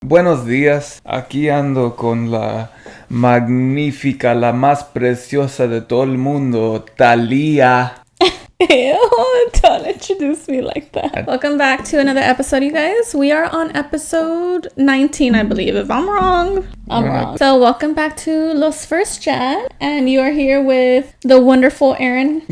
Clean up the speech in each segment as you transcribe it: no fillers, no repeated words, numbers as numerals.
Buenos días. Aquí ando con la magnífica, la más preciosa de todo el mundo, Thalia. Ew, don't introduce me like that. Welcome back to another episode, you guys. We are on episode 19, I believe. If I'm wrong, I'm wrong. So welcome back to Los First Gen, and you are here with the wonderful Aaron.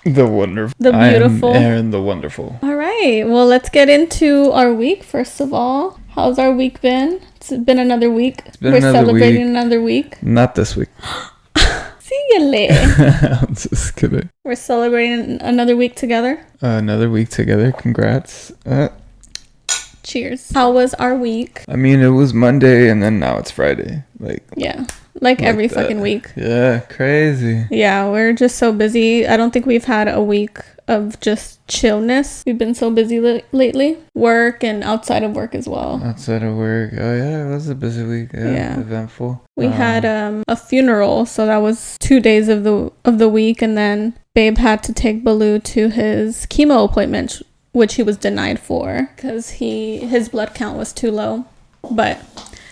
The wonderful. The beautiful. I'm Aaron the wonderful. All right. Well, let's get into our week, first of all. How's our week been? It's been another week. We're celebrating another week. Not this week. I'm just kidding. We're celebrating another week together. Another week together. Congrats. Cheers. How was our week? I mean, it was Monday and then now it's Friday. Like every fucking week. Yeah, crazy. Yeah, we're just so busy. I don't think we've had a week of just chillness. We've been so busy lately. Work and outside of work as well. Outside of work. Oh yeah, it was a busy week. Yeah. Eventful. We had a funeral, so that was 2 days of the week, and then Babe had to take Baloo to his chemo appointment, which he was denied for because his blood count was too low. But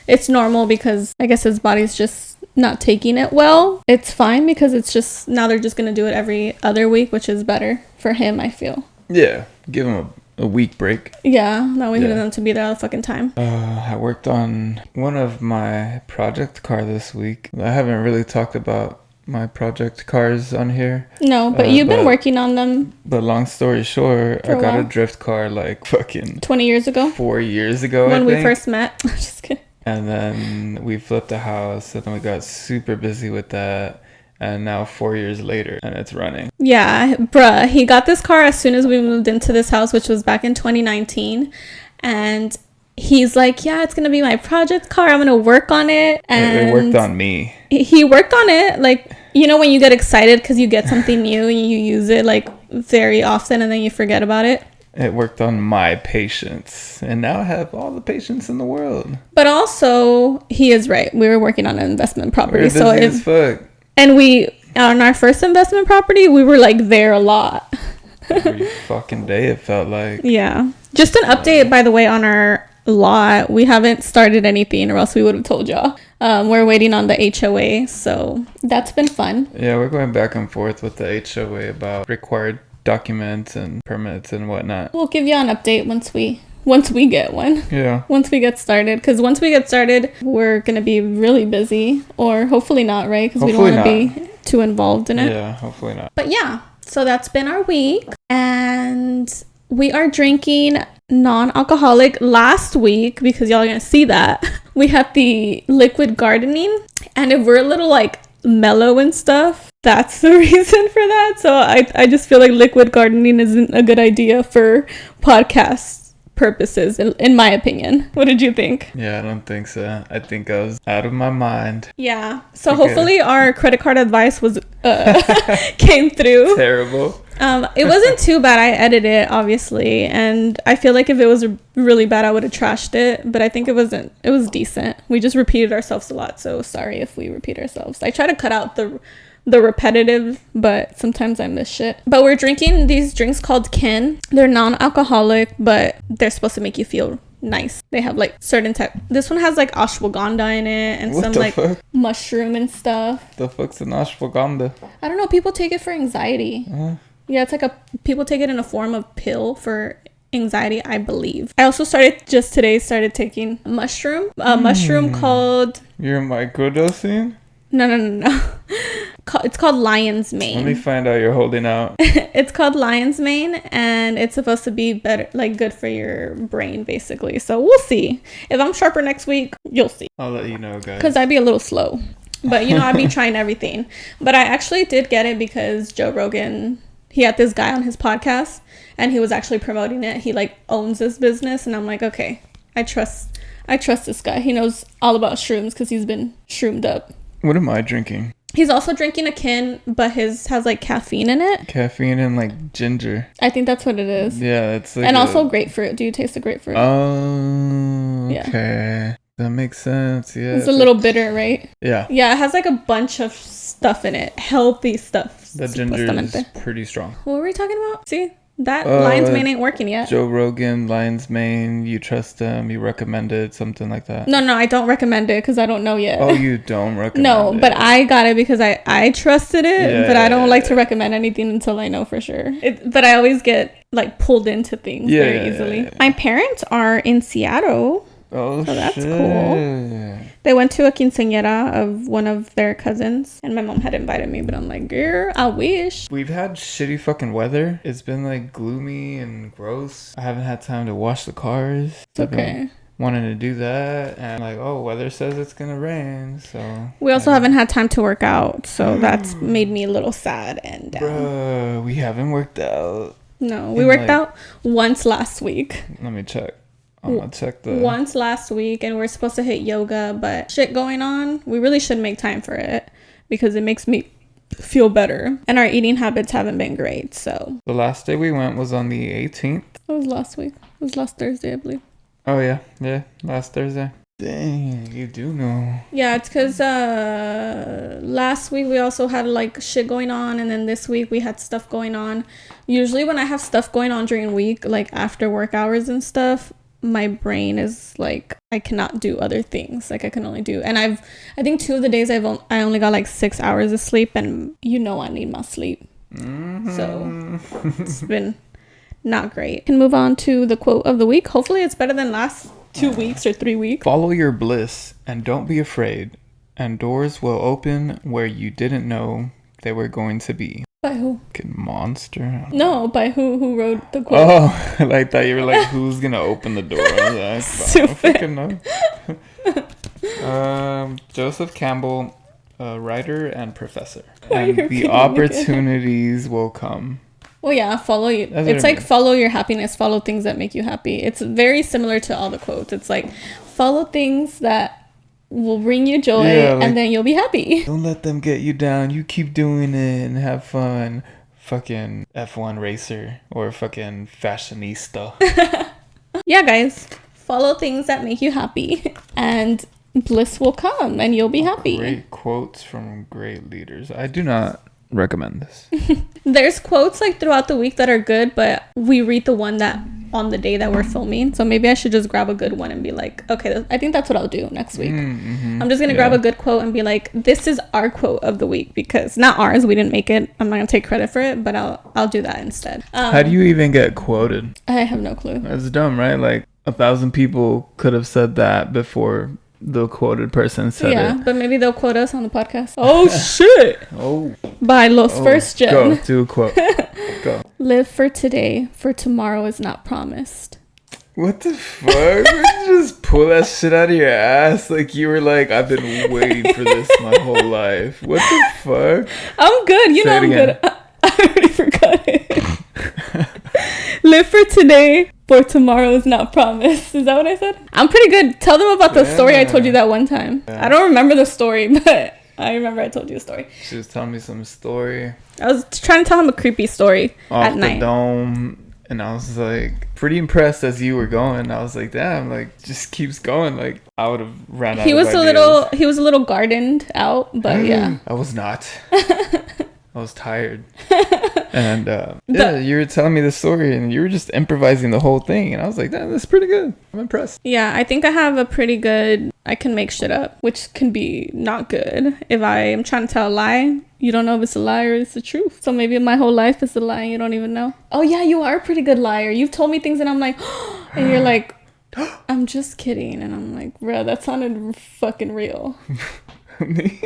it's normal because I guess his body's just not taking it well. It's fine because it's just now they're just gonna do it every other week, which is better for him, I feel. Yeah, give him a week break. Yeah, that way he doesn't have to be there all the fucking time. I worked on one of my project car this week. I haven't really talked about my project cars on here. No, but you've been working on them. But long story short, I got a drift car like fucking 20 years ago. 4 years ago, when we first met. Just kidding. And then we flipped a house, and then we got super busy with that. And now 4 years later, and it's running. Yeah, bruh. He got this car as soon as we moved into this house, which was back in 2019. And he's like, yeah, it's going to be my project car. I'm going to work on it. And it worked on me. He worked on it. Like, you know, when you get excited because you get something new and you use it like very often and then you forget about it. It worked on my patience, and now I have all the patience in the world. But also, he is right. We were working on an investment property, so as fuck. And we on our first investment property, we were like there a lot. Every fucking day, it felt like. Yeah. Just an update, by the way, on our lot. We haven't started anything, or else we would have told y'all. We're waiting on the HOA, so that's been fun. Yeah, we're going back and forth with the HOA about required documents and permits and whatnot. We'll give you an update once we get one. Yeah. Once we get started, because once we get started, we're gonna be really busy, or hopefully not, right? Because we don't want to be too involved in it. Yeah, hopefully not. But yeah, so that's been our week, and we are drinking non-alcoholic. Last week, because y'all are gonna see that, we had the liquid gardening, and if we're a little like mellow and stuff, that's the reason for that. So I just feel like liquid gardening isn't a good idea for podcast purposes, in my opinion. What did you think? Yeah, I don't think so. I think I was out of my mind. Yeah, so hopefully our credit card advice was came through. Terrible. It wasn't too bad. I edited it, obviously, and I feel like if it was really bad, I would have trashed it, but I think it was decent. We just repeated ourselves a lot, so sorry if we repeat ourselves. I try to cut out the repetitive, but sometimes I miss shit. But we're drinking these drinks called Kin. They're non-alcoholic, but they're supposed to make you feel nice. They have like certain type. This one has like ashwagandha in it and some like mushroom and stuff. The fuck's an ashwagandha? I don't know. People take it for anxiety. Yeah, it's like people take it in a form of pill for anxiety, I believe. I also started taking mushroom. Mushroom called... You're microdosing? No. It's called lion's mane. Let me find out you're holding out. It's called lion's mane, and it's supposed to be better, like good for your brain, basically. So we'll see. If I'm sharper next week, you'll see. I'll let you know, guys. Because I'd be a little slow. But, you know, I'd be trying everything. But I actually did get it because Joe Rogan, he had this guy on his podcast, and he was actually promoting it. He, like, owns this business, and I'm like, okay, I trust this guy. He knows all about shrooms because he's been shroomed up. What am I drinking? He's also drinking a Kin, but his has like caffeine in it. Caffeine and like ginger. I think that's what it is. Yeah, it's like... And also grapefruit. Do you taste the grapefruit? Oh, okay. Yeah. That makes sense. Yeah. It's a little bitter, right? Yeah. Yeah, it has like a bunch of stuff in it. Healthy stuff. The ginger is pretty strong. What were we talking about? See? That lion's mane ain't working yet. Joe Rogan, lion's mane. You trust him. You recommend it. Something like that. No, I don't recommend it because I don't know yet. Oh, you don't recommend it? No, but I got it because I trusted it, but I don't like to recommend anything until I know for sure. But I always get like pulled into things very easily. Yeah. My parents are in Seattle. Oh, so that's cool. They went to a quinceañera of one of their cousins, and my mom had invited me, but I'm like, girl, I wish. We've had shitty fucking weather. It's been like gloomy and gross. I haven't had time to wash the cars. It's okay. Wanting to do that, and like, weather says it's gonna rain, so we also haven't had time to work out, so that's made me a little sad and down. Bruh, we haven't worked out. No, we worked out once last week. Let me check. I'm gonna check once last week, and we're supposed to hit yoga, but shit going on. We really should make time for it because it makes me feel better, and our eating habits haven't been great. So the last day we went was on the 18th. It was last week. It was last Thursday, I believe. Oh yeah, last Thursday. Dang, you do know. Yeah, it's because last week we also had like shit going on, and then this week we had stuff going on. Usually when I have stuff going on during the week, like after work hours and stuff, my brain is like, I cannot do other things. Like I can only do, and I think 2 of the days I only got like 6 hours of sleep, and I need my sleep. So it's been not great. Can move on to the quote of the week. Hopefully it's better than last 2 weeks or 3 weeks. Follow your bliss and don't be afraid, and doors will open where you didn't know they were going to be. By who? Fucking monster. No, by who wrote the quote? Oh, I like that. You were like, who's gonna open the door? I was like, I don't fucking know. Joseph Campbell, writer and professor. And the opportunities will come. Well, yeah, follow you. It's like follow your happiness, follow things that make you happy. It's very similar to all the quotes. It's like follow things that will bring you joy, and then you'll be happy. Don't let them get you down. You keep doing it and have fun. Fucking F1 racer or fucking fashionista. Yeah, guys, follow things that make you happy, and bliss will come, and you'll be happy. Great quotes from great leaders. I do not recommend this. There's quotes like throughout the week that are good, but we read the one that on the day that we're filming, so maybe I should just grab a good one and be like, okay, I think that's what I'll do next week. I'm just gonna grab a good quote and be like, this is our quote of the week, because not ours, we didn't make it, I'm not gonna take credit for it, but I'll do that instead. How do you even get quoted? I have no clue. That's dumb, right? Like 1,000 people could have said that before the quoted person said it. Yeah, but maybe they'll quote us on the podcast. Oh shit. By Los First Gen. Go, do a quote. Go. Live for today, for tomorrow is not promised. What the fuck? You just pull that shit out of your ass like you were like, I've been waiting for this my whole life. What the fuck? I'm good. You know I'm good. I already forgot it. Live for today, for tomorrow is not promised. Is that what I said? I'm pretty good. Tell them about the story I told you that one time. I don't remember the story, but I remember I told you a story. She was telling me some story. I was trying to tell him a creepy story at night. Off the dome. And I was like pretty impressed as you were going. I was like, damn, like just keeps going. Like I would have ran out. He was a little gardened out, but yeah. I was not. I was tired. And you were telling me the story and you were just improvising the whole thing. And I was like, damn, that's pretty good. I'm impressed. Yeah, I think I have a pretty good, I can make shit up, which can be not good. If I am trying to tell a lie, you don't know if it's a lie or it's the truth. So maybe my whole life is a lie and you don't even know. Oh yeah, you are a pretty good liar. You've told me things and I'm like, and you're like, I'm just kidding. And I'm like, bro, that sounded fucking real.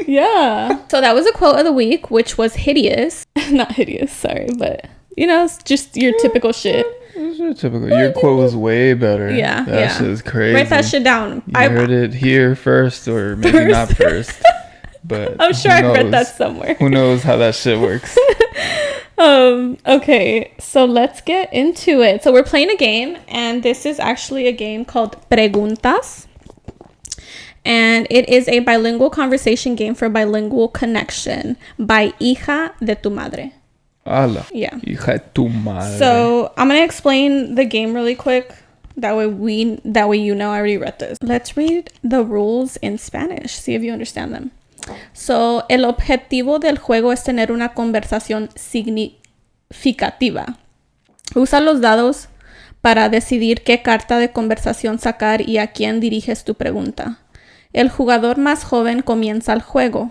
Yeah. So that was a quote of the week, which was hideous. Not hideous, sorry, but it's just your typical shit. It's your typical. Your quote was way better. Yeah. That shit is crazy. Write that shit down. I heard it here first, or maybe not first. But I'm sure I've read that somewhere. Who knows how that shit works? Okay, so let's get into it. So we're playing a game, and this is actually a game called Preguntas. And it is a bilingual conversation game for bilingual connection by Hija De Tu Madre. Hola. Yeah. Hija De Tu Madre. So I'm going to explain the game really quick. That way I already read this. Let's read the rules in Spanish. See if you understand them. So, el objetivo del juego es tener una conversación significativa. Usa los dados para decidir qué carta de conversación sacar y a quién diriges tu pregunta. El jugador más joven comienza el juego.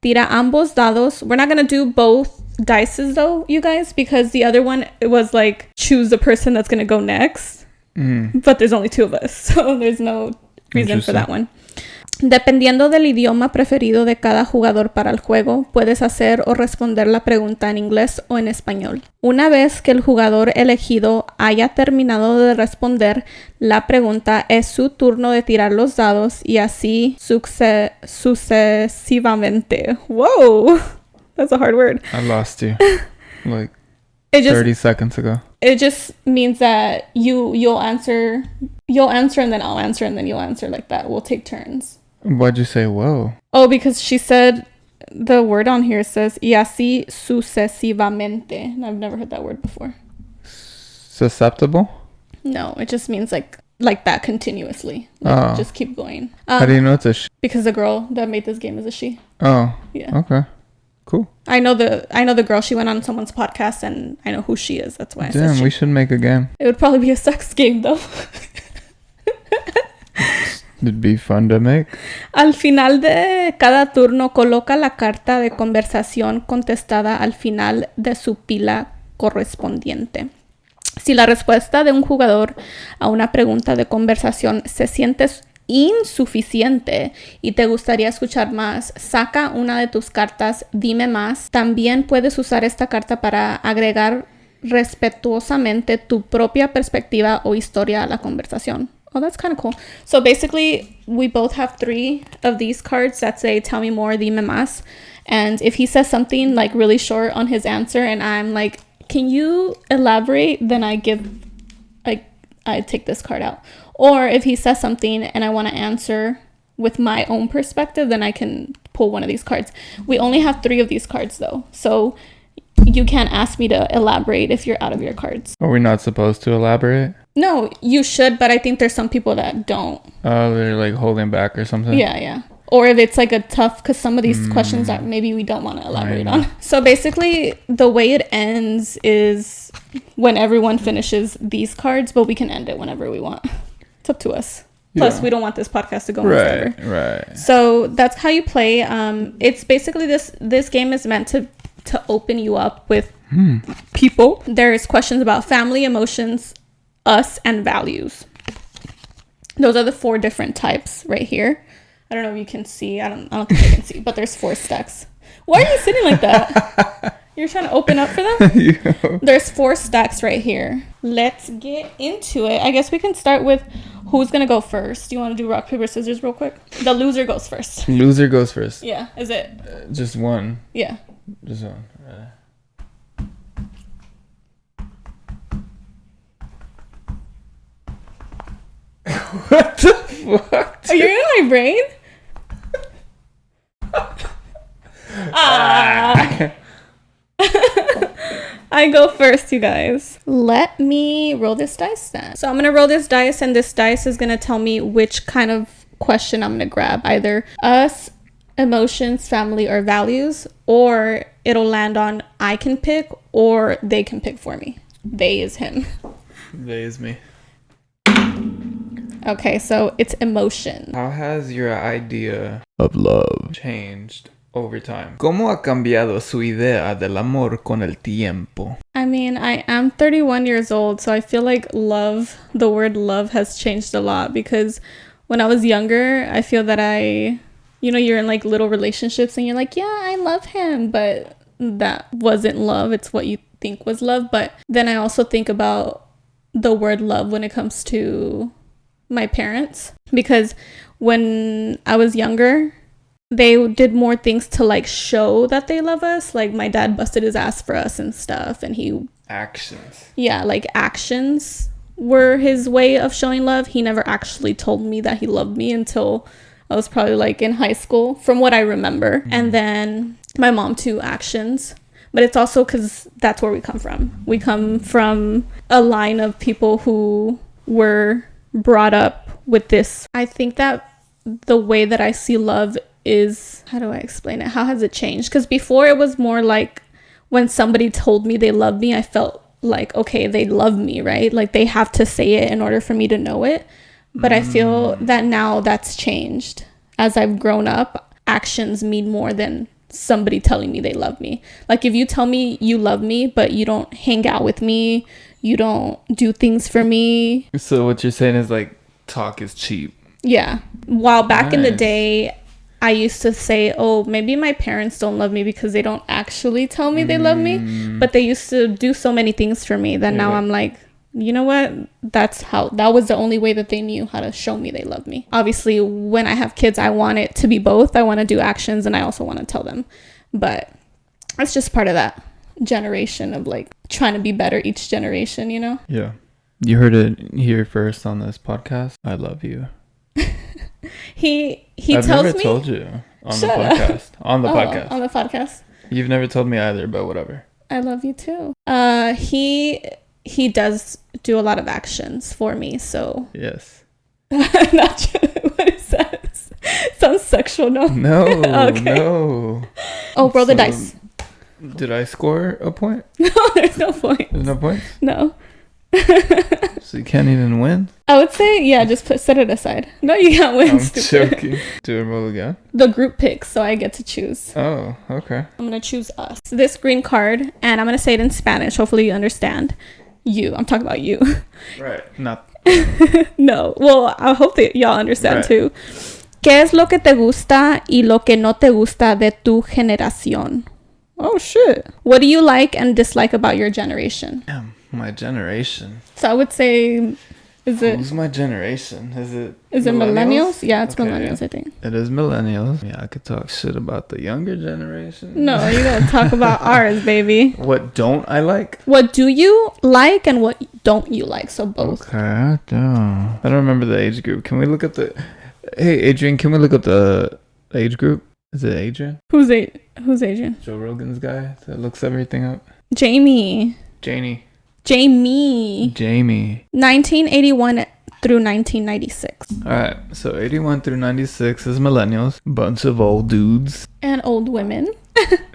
Tira ambos dados. We're not going to do both dices though, you guys, because the other one, it was like, choose the person that's going to go next. But there's only 2 of us, so there's no reason for that one. Dependiendo del idioma preferido de cada jugador para el juego, puedes hacer o responder la pregunta en inglés o en español. Una vez que el jugador elegido haya terminado de responder la pregunta, es su turno de tirar los dados y así sucesivamente. Whoa, that's a hard word. I lost you like 30 seconds ago. It just means that you'll answer and then I'll answer and then you'll answer, like that. We'll take turns. Why'd you say whoa? Oh, because she said, the word on here says, y así sucesivamente. And I've never heard that word before. Susceptible? No, it just means like that continuously. Like, just keep going. How do you know it's a she? Because the girl that made this game is a she. Oh. Yeah. Okay. Cool. I know the girl. She went on someone's podcast and I know who she is. That's why I said she. We should make a game. It would probably be a sex game though. It'd be fun to make. Al final de cada turno, coloca la carta de conversación contestada al final de su pila correspondiente. Si la respuesta de un jugador a una pregunta de conversación se siente insuficiente y te gustaría escuchar más, saca una de tus cartas, dime más. También puedes usar esta carta para agregar respetuosamente tu propia perspectiva o historia a la conversación. Oh, that's kind of cool. So basically, we both have 3 of these cards that say, tell me more, dime más. And if he says something like really short on his answer and I'm like, can you elaborate? Then I take this card out. Or if he says something and I want to answer with my own perspective, then I can pull one of these cards. We only have 3 of these cards though. So you can't ask me to elaborate if you're out of your cards. Are we not supposed to elaborate? No, you should, but I think there's some people that don't. Oh, they're like holding back or something? Yeah. Or if it's like a tough, because some of these questions that maybe we don't want to elaborate on. So basically, the way it ends is when everyone finishes these cards, but we can end it whenever we want. It's up to us. Plus, we don't want this podcast to go on forever. Right. So that's how you play. It's basically this game is meant to open you up with people. There's questions about family, emotions, us, and values. Those are the 4 different types right here. I don't know if you can see. I don't think you can see, but there's 4 stacks. Why are you sitting like that? You're trying to open up for them? Yeah. There's 4 stacks right here. Let's get into it. I guess we can start with who's going to go first. Do you want to do rock, paper, scissors real quick? The loser goes first. Loser goes first. Yeah. Is it? Just one. Yeah. Just one. What the fuck? Are you in my brain? I go first, you guys. Let me roll this dice then. So I'm going to roll this dice, and this dice is going to tell me which kind of question I'm going to grab. Either us, emotions, family, or values, or it'll land on I can pick, or they can pick for me. They is him. They is me. Okay, so it's emotion. How has your idea of love changed over time? ¿Cómo ha cambiado su idea del amor con el tiempo? I mean, I am 31 years old, so I feel like the word love has changed a lot, because when I was younger, I feel that you're in like little relationships and you're like, yeah, I love him, but that wasn't love. It's what you think was love. But then I also think about the word love when it comes to my parents, because when I was younger, they did more things to like show that they love us. Like my dad busted his ass for us and stuff, and actions were his way of showing love. He never actually told me that he loved me until I was probably like in high school, from what I remember. And then my mom too, actions. But it's also because that's where we come from. We come from a line of people who were brought up with this. I think that the way that I see love is, how do I explain it? How has it changed? Because before it was more like when somebody told me they loved me, I felt like, okay, they love me, right? Like they have to say it in order for me to know it. But I feel that now that's changed. As I've grown up, actions mean more than somebody telling me they love me. Like if you tell me you love me, but you don't hang out with me, you don't do things for me. So what you're saying is like talk is cheap. Yeah. While back in the day, I used to say, oh, maybe my parents don't love me because they don't actually tell me they love me. But they used to do so many things for me that now I'm like, you know what? That was the only way that they knew how to show me they love me. Obviously, when I have kids, I want it to be both. I want to do actions and I also want to tell them. But it's just part of that generation of like trying to be better each generation, you know? Yeah. You heard it here first on this podcast. I love you. He I've tells never me. told you on the podcast. On the podcast. On the podcast. You've never told me either, but whatever. I love you too. He does do a lot of actions for me, so. Yes. Not sure. What is that? Sounds sexual, no? No. Okay. No. Oh, roll the dice. Did I score a point? No, there's no point. There's no points? No. So you can't even win? I would say, yeah, just set it aside. No, you can't win. I'm stupid. joking. Do it roll again? The group picks, so I get to choose. Oh, okay. I'm going to choose us. This green card, and I'm going to say it in Spanish. Hopefully you understand. You. I'm talking about you. Right. Not. No. Well, I hope that y'all understand too. ¿Qué es lo que te gusta y lo que no te gusta de tu generación? Oh, shit. What do you like and dislike about your generation? Damn, my generation. So I would say, Who's my generation? Is it millennials? Yeah, it's Okay. millennials, I think. It is millennials. Yeah, I could talk shit about the younger generation. No, you gotta talk about ours, baby. What don't I like? What do you like and what don't you like? So both. Okay, I don't remember the age group. Can we look up the... Hey, Adrian, can we look up the age group? Is it Adrian? Who's Adrian? Joe Rogan's guy that looks everything up. Jamie. Jamie. 1981 through 1996. Alright, so 81 through 96 is millennials. Bunch of old dudes. And old women.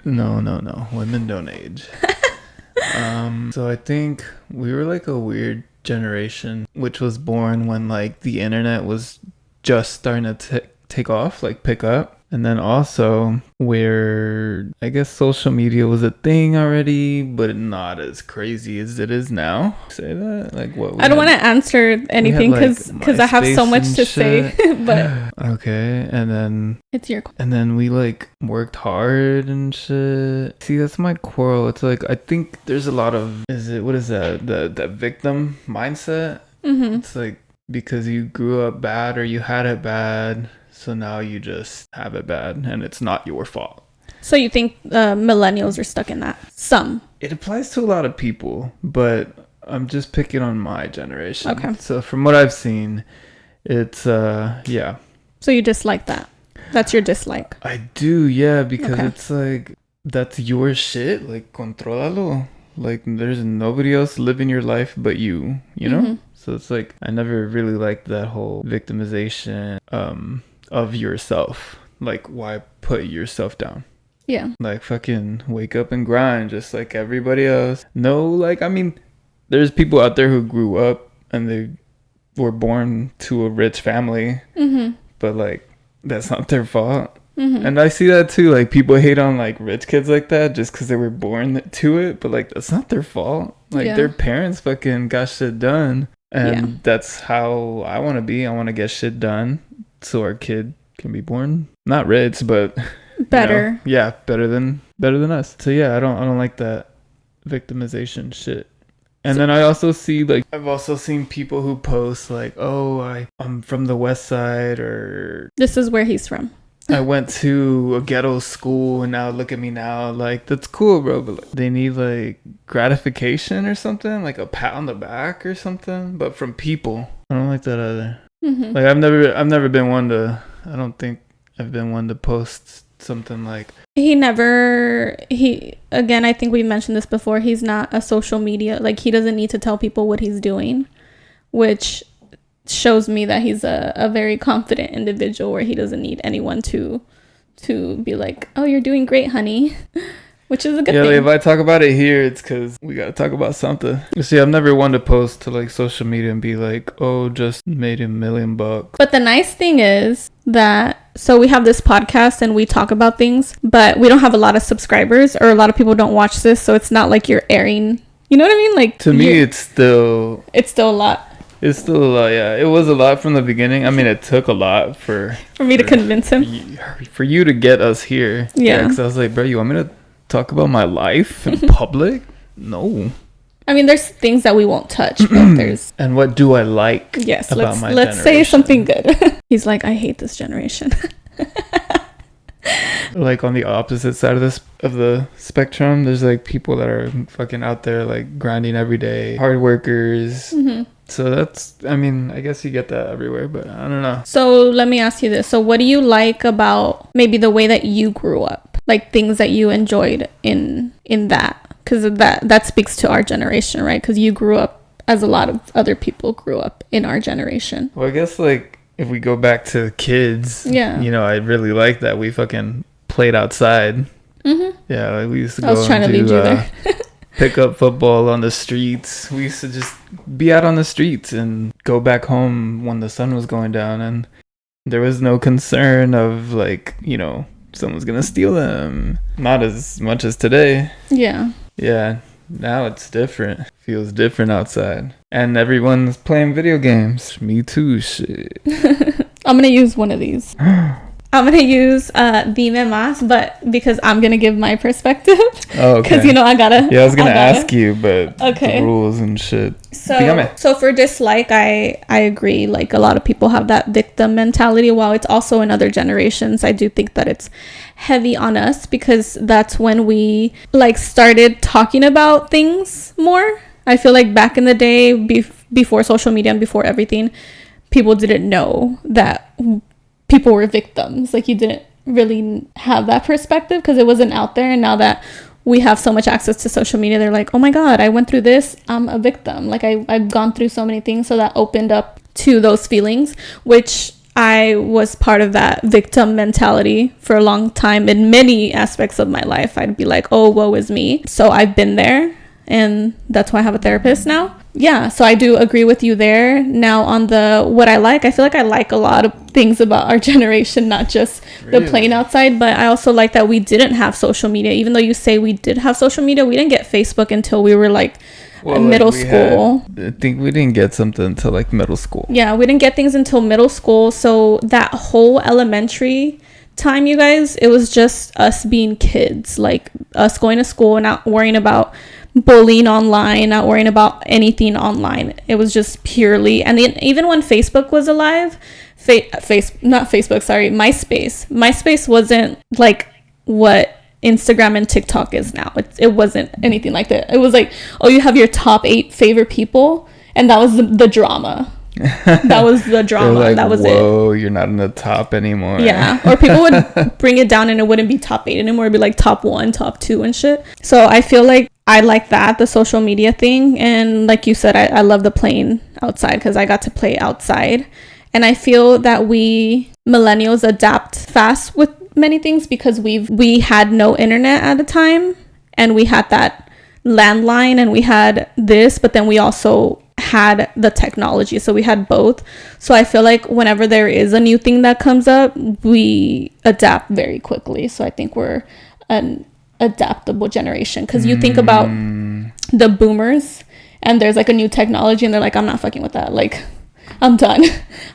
No. Women don't age. So I think we were like a weird generation, which was born when like the internet was just starting to take off, like pick up. And then also where I guess social media was a thing already, but not as crazy as it is now. Say that? Like what? I don't want to answer anything because I have so much to say. But okay, and then it's your. And then we like worked hard and shit. See, that's my quarrel. It's like I think there's a lot of what is that? The victim mindset. Mm-hmm. It's like because you grew up bad or you had it bad. So now you just have it bad and it's not your fault. So you think millennials are stuck in that? Some. It applies to a lot of people, but I'm just picking on my generation. Okay. So from what I've seen, it's, yeah. So you dislike that? That's your dislike? I do, yeah, because it's like, that's your shit. Like, contrólalo. Like, there's nobody else living your life but you know? Mm-hmm. So it's like, I never really liked that whole victimization, of yourself. Like, why put yourself down? Yeah. Like, fucking wake up and grind just like everybody else. No, like, I mean, there's people out there who grew up and they were born to a rich family, but like, that's not their fault. And I see that too. Like, people hate on like rich kids like that just because they were born to it, but like, that's not their fault. Like, their parents fucking got shit done. And that's how I want to be. I want to get shit done so our kid can be born not rich, but better. You know, yeah, better than us. So yeah, I don't like that victimization shit. And then I also see like I've also seen people who post like, oh, I'm from the West Side, or this is where he's from. I went to a ghetto school and now look at me now. Like, that's cool, bro, but like, they need like gratification or something, like a pat on the back or something, but from people. I don't like that either. Like, I've never been one to, I don't think I've been one to post something like. Again, I think we mentioned this before, he's not a social media, like he doesn't need to tell people what he's doing, which shows me that he's a very confident individual where he doesn't need anyone to be like, oh, you're doing great, honey. which is a good thing. Like, if I talk about it here, it's because we got to talk about something. You see, I'm never one to post to like social media and be like, oh, just made $1 million. But the nice thing is that, so we have this podcast and we talk about things, but we don't have a lot of subscribers, or a lot of people don't watch this, so it's not like you're airing, you know what I mean? Like, to me, it's still a lot. It's still a lot, yeah. It was a lot from the beginning. I mean, it took a lot for me to convince him. For you to get us here. Yeah. Because I was like, bro, you want me to talk about my life in public? No. I mean, there's things that we won't touch, but there's... And what do I like yes, about my let's say something good. He's like, I hate this generation. Like on the opposite side of the spectrum, there's like people that are fucking out there like grinding every day, hard workers. Mm-hmm. So that's, I mean, I guess you get that everywhere, but I don't know. So let me ask you this. So what do you like about maybe the way that you grew up? Like things that you enjoyed in that? Because that speaks to our generation, right? Because you grew up as a lot of other people grew up in our generation. Well, I guess like if we go back to kids, yeah, you know, I really like that we fucking played outside. Mm-hmm. Yeah, like we used to go. I was trying to lead you there. Pick up football on the streets. We used to just be out on the streets and go back home when the sun was going down, and there was no concern of like, you know, someone's gonna steal them. Not as much as today. Yeah. Yeah. Now it's different. Feels different outside. And everyone's playing video games. Me too, shit. I'm gonna use one of these. I'm gonna use Dime Mas, but because I'm gonna give my perspective. Oh, okay. Because, you know, I gotta. Yeah, I was gonna ask you, but okay. The rules and shit. So for dislike, I agree. Like, a lot of people have that victim mentality. While it's also in other generations, I do think that it's heavy on us because that's when we like started talking about things more. I feel like back in the day, before social media and before everything, people didn't know that people were victims. Like, you didn't really have that perspective because it wasn't out there. And now that we have so much access to social media, they're like, oh my God, I went through this. I'm a victim. Like, I've gone through so many things. So that opened up to those feelings, which I was part of that victim mentality for a long time in many aspects of my life. I'd be like, oh, woe is me. So I've been there. And that's why I have a therapist now. Yeah, so I do agree with you there. Now on what I like, I feel like I like a lot of things about our generation, not just the playing outside, but I also like that we didn't have social media. Even though you say we did have social media, we didn't get Facebook until we were like middle school. I think we didn't get something until like middle school. Yeah, we didn't get things until middle school. So that whole elementary time, you guys, it was just us being kids, like us going to school and not worrying about bullying online, not worrying about anything online. It was just purely, and then even when Facebook was alive, MySpace wasn't like what Instagram and TikTok is now. It wasn't anything like that. It was like, oh, you have your top 8 favorite people, and that was the drama. That was the drama. Like, that was whoa, you're not in the top anymore. Yeah. Or people would bring it down and it wouldn't be top 8 anymore. It'd be like top 1, top 2 and shit. So I feel like I like that, the social media thing. And like you said, I love the playing outside because I got to play outside. And I feel that we millennials adapt fast with many things because we had no internet at the time, and we had that landline, and we had this, but then we also had the technology, so we had both. So I feel like whenever there is a new thing that comes up, we adapt very quickly. So I think we're an adaptable generation, because you think about the boomers and there's like a new technology and they're like, I'm not fucking with that, like I'm done.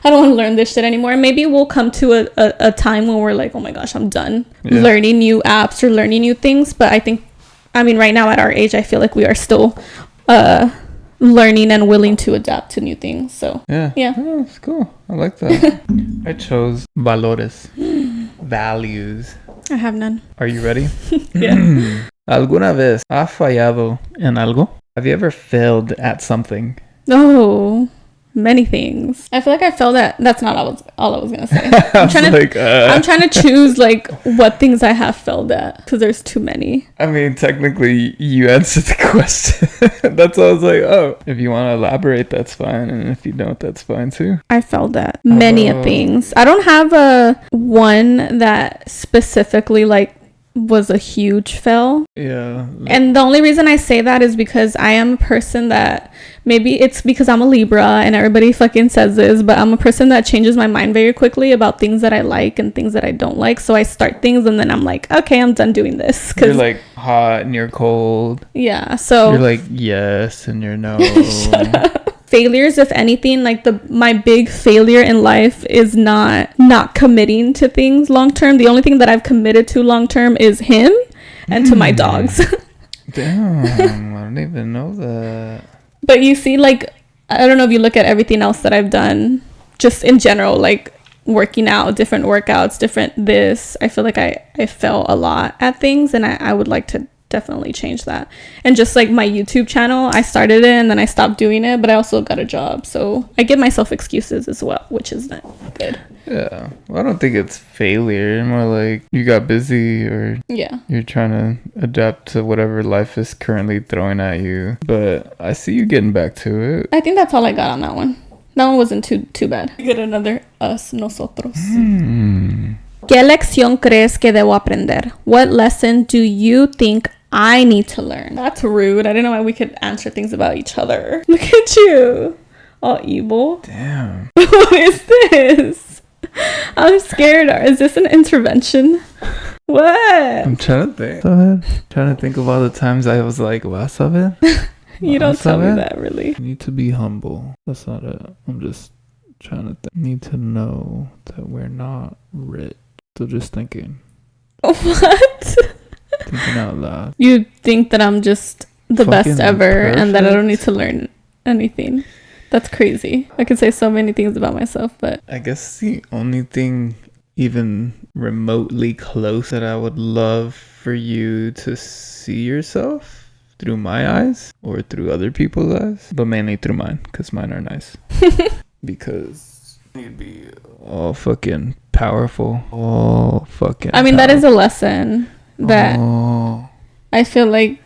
I don't want to learn this shit anymore. And maybe we'll come to a time when we're like, oh my gosh, I'm done learning new apps or learning new things. But I mean right now at our age, I feel like we are still learning and willing to adapt to new things. So yeah, oh, it's cool. I like that. I chose valores, values. I have none. Are you ready? Yeah. ¿Alguna vez has fallado en algo? Have you ever failed at something? No, many things. I feel like I failed at. That's not all I was gonna say. I'm trying to choose like what things I have failed at, because there's too many. I mean, technically, you answered the question. That's why I was like, oh, if you want to elaborate, that's fine, and if you don't, that's fine too. I failed at many things. I don't have a one that specifically like was a huge fail. Yeah. And the only reason I say that is because I am a person that, maybe it's because I'm a Libra and everybody fucking says this, but I'm a person that changes my mind very quickly about things that I like and things that I don't like. So I start things and then I'm like, okay, I'm done doing this. Cause you're like hot and you're cold. Yeah. So you're like yes and you're no. Shut up. Failures, if anything, like my big failure in life is not committing to things long term. The only thing that I've committed to long term is him and to my dogs. Damn, I don't even know that. But you see, like, I don't know if you look at everything else that I've done, just in general, like working out, different workouts, different this. I feel like I fail a lot at things, and I would like to definitely change that. And just like my YouTube channel, I started it and then I stopped doing it, but I also got a job, so I give myself excuses as well, which is not good. Yeah, well, I don't think it's failure, more like you got busy, or you're trying to adapt to whatever life is currently throwing at you. But I see you getting back to it. I think that's all I got on that one. That one wasn't too bad. Get another us, nosotros. ¿Qué lección crees que debo aprender? What lesson do you think I need to learn? That's rude. I didn't know why we could answer things about each other. Look at you. All evil. Damn. What is this? I'm scared. Is this an intervention? What? I'm trying to think. Trying to think of all the times I was like, vas a ver? You don't tell me that, really. You need to be humble. That's not it. I'm just trying to think. Need to know that we're not rich. So just thinking. What? Thinking out loud. You think that I'm just the best ever perfect. And that I don't need to learn anything. That's crazy. I could say so many things about myself, but I guess the only thing even remotely close that I would love for you to see yourself through my eyes or through other people's eyes, but mainly through mine, because mine are nice. Because you'd be all fucking powerful. All fucking I mean, powerful. that is a lesson that I feel like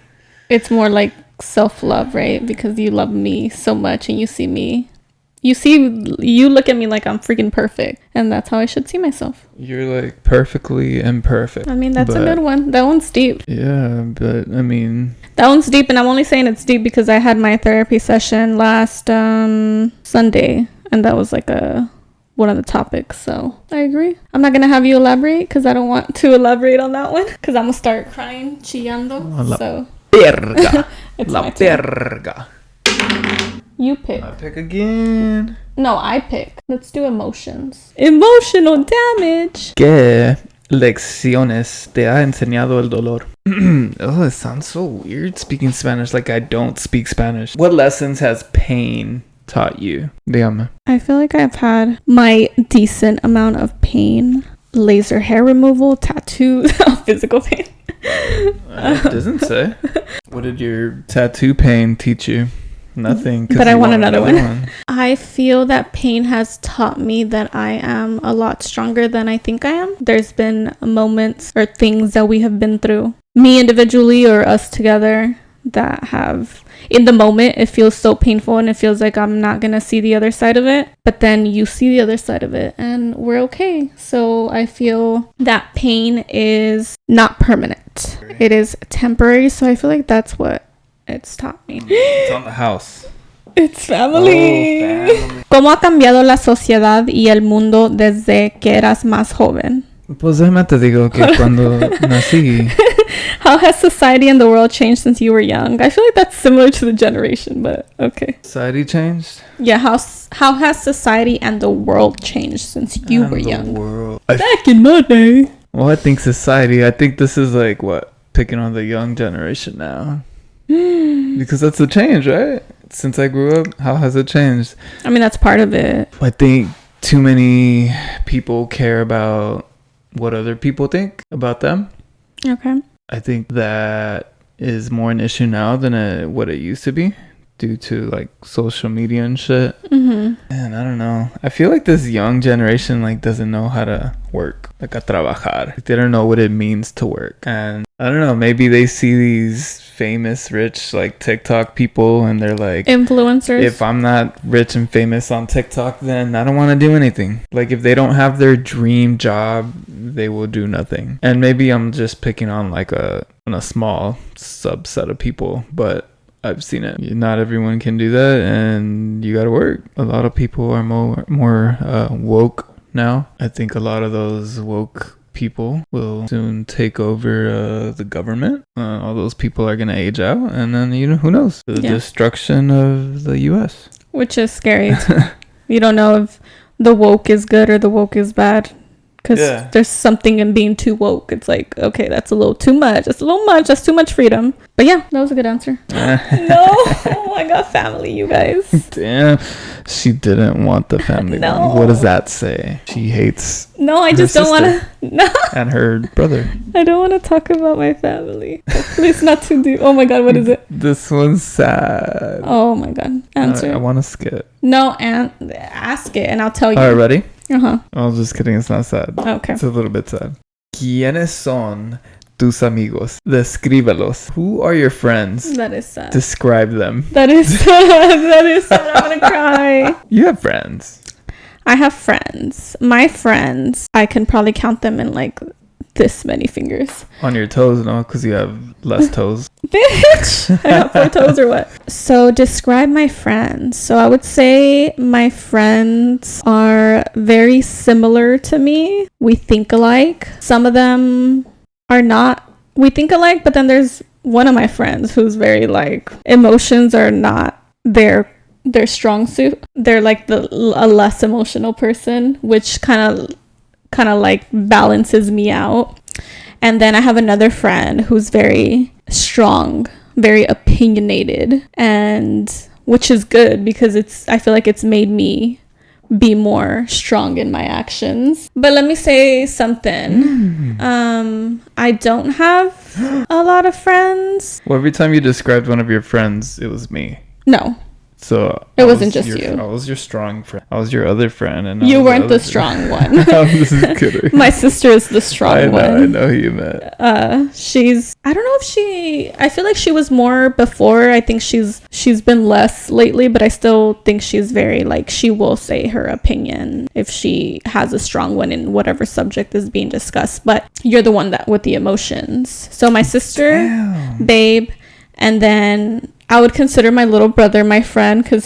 it's more like self-love, right? Because you love me so much and you see me. You look at me like I'm freaking perfect, and that's how I should see myself. You're like perfectly imperfect. I mean, that's a good one. That one's deep. Yeah, but I mean, that one's deep, and I'm only saying it's deep because I had my therapy session last Sunday, and that was like one of the topics. So I agree. I'm not gonna have you elaborate because I don't want to elaborate on that one because I'm gonna start crying, chillando. So verga. It's La my turn. verga. You pick. I pick again. No, I pick. Let's do emotions. Emotional damage. ¿Qué lecciones te ha enseñado el dolor? Oh, it sounds so weird speaking Spanish like I don't speak Spanish. What lessons has pain taught you? Dígame. I feel like I've had my decent amount of pain. Laser hair removal, tattoos, physical pain. It doesn't say. What did your tattoo pain teach you? Nothing. But I want another one. I feel that pain has taught me that I am a lot stronger than I think I am. There's been moments or things that we have been through, me individually or us together, that have, in the moment, it feels so painful and it feels like I'm not gonna see the other side of it. But then you see the other side of it and we're okay. So I feel that pain is not permanent. It is temporary. So I feel like that's what it's taught me. It's on the house. It's family. Oh, family. ¿Cómo ha cambiado la sociedad y el mundo desde que eras más joven? Pues déjame te digo que cuando nací. How has society and the world changed since you were young? I feel like that's similar to the generation, but okay. Society changed? Yeah, how has society and the world changed since you were young? World. Back in my day. Well, I think society. I think this is like what? Picking on the young generation now. Because that's the change, right? Since I grew up, how has it changed? I mean, that's part of it. I think too many people care about what other people think about them. Okay. I think that is more an issue now than what it used to be. due to like social media and shit. And I don't know, I feel like this young generation like doesn't know how to work, like a trabajar. They don't know what it means to work. And I don't know, maybe they see these famous rich like TikTok people and they're like, influencers, if I'm not rich and famous on TikTok, then I don't want to do anything. Like if they don't have their dream job, they will do nothing. And maybe I'm just picking on like a small subset of people, but I've seen it. Not everyone can do that, and you gotta work. A lot of people are more woke now. I think a lot of those woke people will soon take over the government. All those people are gonna age out, and then who knows? The destruction of the U.S., which is scary. You don't know if the woke is good or the woke is bad. Because there's something in being too woke. It's like, okay, that's a little too much. That's a little much. That's too much freedom. But yeah, that was a good answer. No. Oh my God, family, you guys. Damn. She didn't want the family one. What does that say? She hates I just don't want to. No. And her brother. I don't want to talk about my family. Please not too deep. Oh my God, what is it? This one's sad. Oh my God. Answer. I want to skip. No, and ask it and I'll tell you. All right, ready? Uh-huh. I was just kidding. It's not sad. Okay. It's a little bit sad. ¿Quiénes son tus amigos? Descríbelos. Who are your friends? That is sad. Describe them. That is sad. That is sad. I'm going to cry. You have friends. I have friends. My friends, I can probably count them in like this many fingers. On your toes, no? Because you have less toes. Bitch! I have 4 toes or what? So describe my friends. So I would say my friends are very similar to me. We think alike. Some of them are not. We think alike, but then there's one of my friends who's very like, emotions are not their strong suit. They're like a less emotional person, which kind of like balances me out. And then I have another friend who's very strong, very opinionated, and which is good because I feel like it's made me be more strong in my actions. But let me say something. I don't have a lot of friends. Well, every time you described one of your friends, it was me. No. So it wasn't just you. I was your strong friend. I was your other friend, and you weren't the strong one. This is kidding. My sister is the strong one. I know who you meant. I don't know if I feel like she was more before. I think she's been less lately, but I still think she's very like, she will say her opinion if she has a strong one in whatever subject is being discussed. But you're the one that with the emotions. So my sister, babe, and then I would consider my little brother my friend because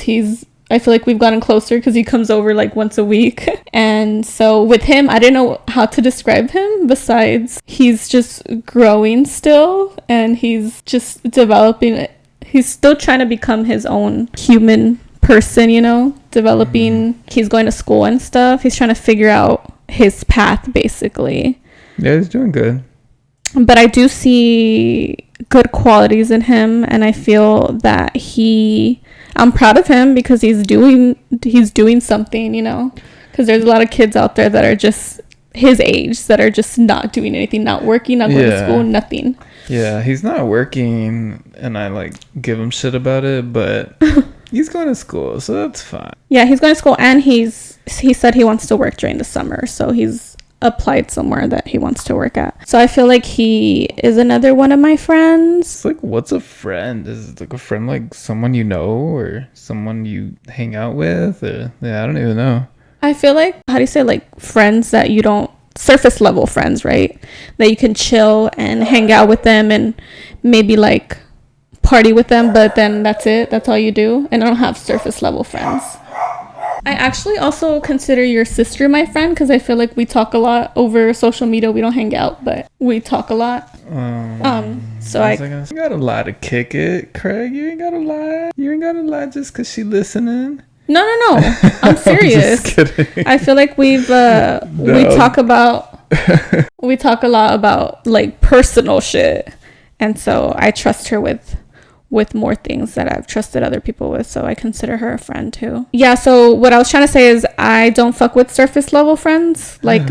I feel like we've gotten closer because he comes over like once a week. And so with him, I didn't know how to describe him besides he's just growing still and he's just developing it. He's still trying to become his own human person, developing. He's going to school and stuff. He's trying to figure out his path basically. Yeah, he's doing good. But I do see good qualities in him, and I feel that I'm proud of him because he's doing something, because there's a lot of kids out there that are just his age that are just not doing anything, not working, not going to school, nothing. Yeah, he's not working, and I like give him shit about it, but he's going to school, so that's fine. Yeah, he's going to school, and he said he wants to work during the summer, so he's applied somewhere that he wants to work at. So I feel like he is another one of my friends. It's like, what's a friend? Is it like a friend like someone you know or someone you hang out with? Or, I don't even know. I feel like, how do you say, like friends that you don't, surface level friends, right? That you can chill and hang out with them and maybe like party with them, but then that's it. That's all you do. And I don't have surface level friends. I actually also consider your sister my friend because I feel like we talk a lot over social media. We don't hang out, but we talk a lot. So you gotta lie to kick it, Craig. You ain't gotta lie. You ain't gotta lie just because she listening. No. I'm serious. I'm just kidding. I feel like we talk a lot about like personal shit, and so I trust her with more things that I've trusted other people with, so I consider her a friend too. Yeah, so what I was trying to say is I don't fuck with surface level friends. Like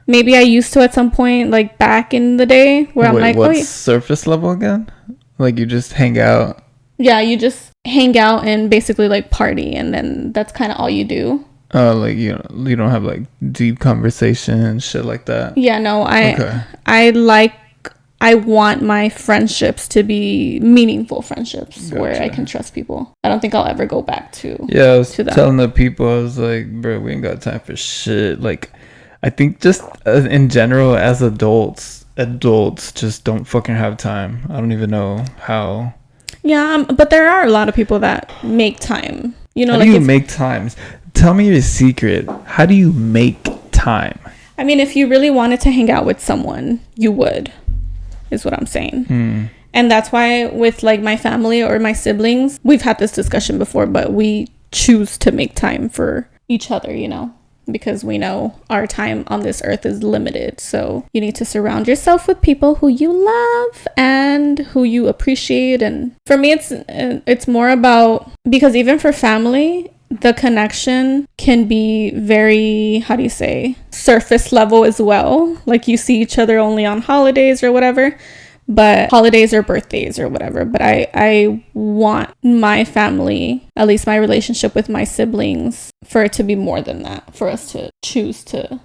maybe I used to at some point, like back in the day, where I'm like, what's surface level again? Like you just hang out Yeah, you just hang out and basically like party, and then that's kind of all you do. Oh, like you don't have like deep conversation and shit like that. Yeah, no, I want my friendships to be meaningful friendships where I can trust people. I don't think I'll ever go back to. Yeah, I was telling the people, I was like, bro, we ain't got time for shit. Like, I think just in general as adults just don't fucking have time. I don't even know how. Yeah, but there are a lot of people that make time. You know, how do you make time? Tell me your secret. How do you make time? I mean, if you really wanted to hang out with someone, you would, is what I'm saying. And that's why with like my family or my siblings, we've had this discussion before, but we choose to make time for each other, you know, because we know our time on this earth is limited. So you need to surround yourself with people who you love and who you appreciate. And for me, it's more about, because even for family, the connection can be very, how do you say, surface level as well. Like you see each other only on holidays or whatever, but holidays or birthdays or whatever. But I want my family, at least my relationship with my siblings, for it to be more than that, for us to choose to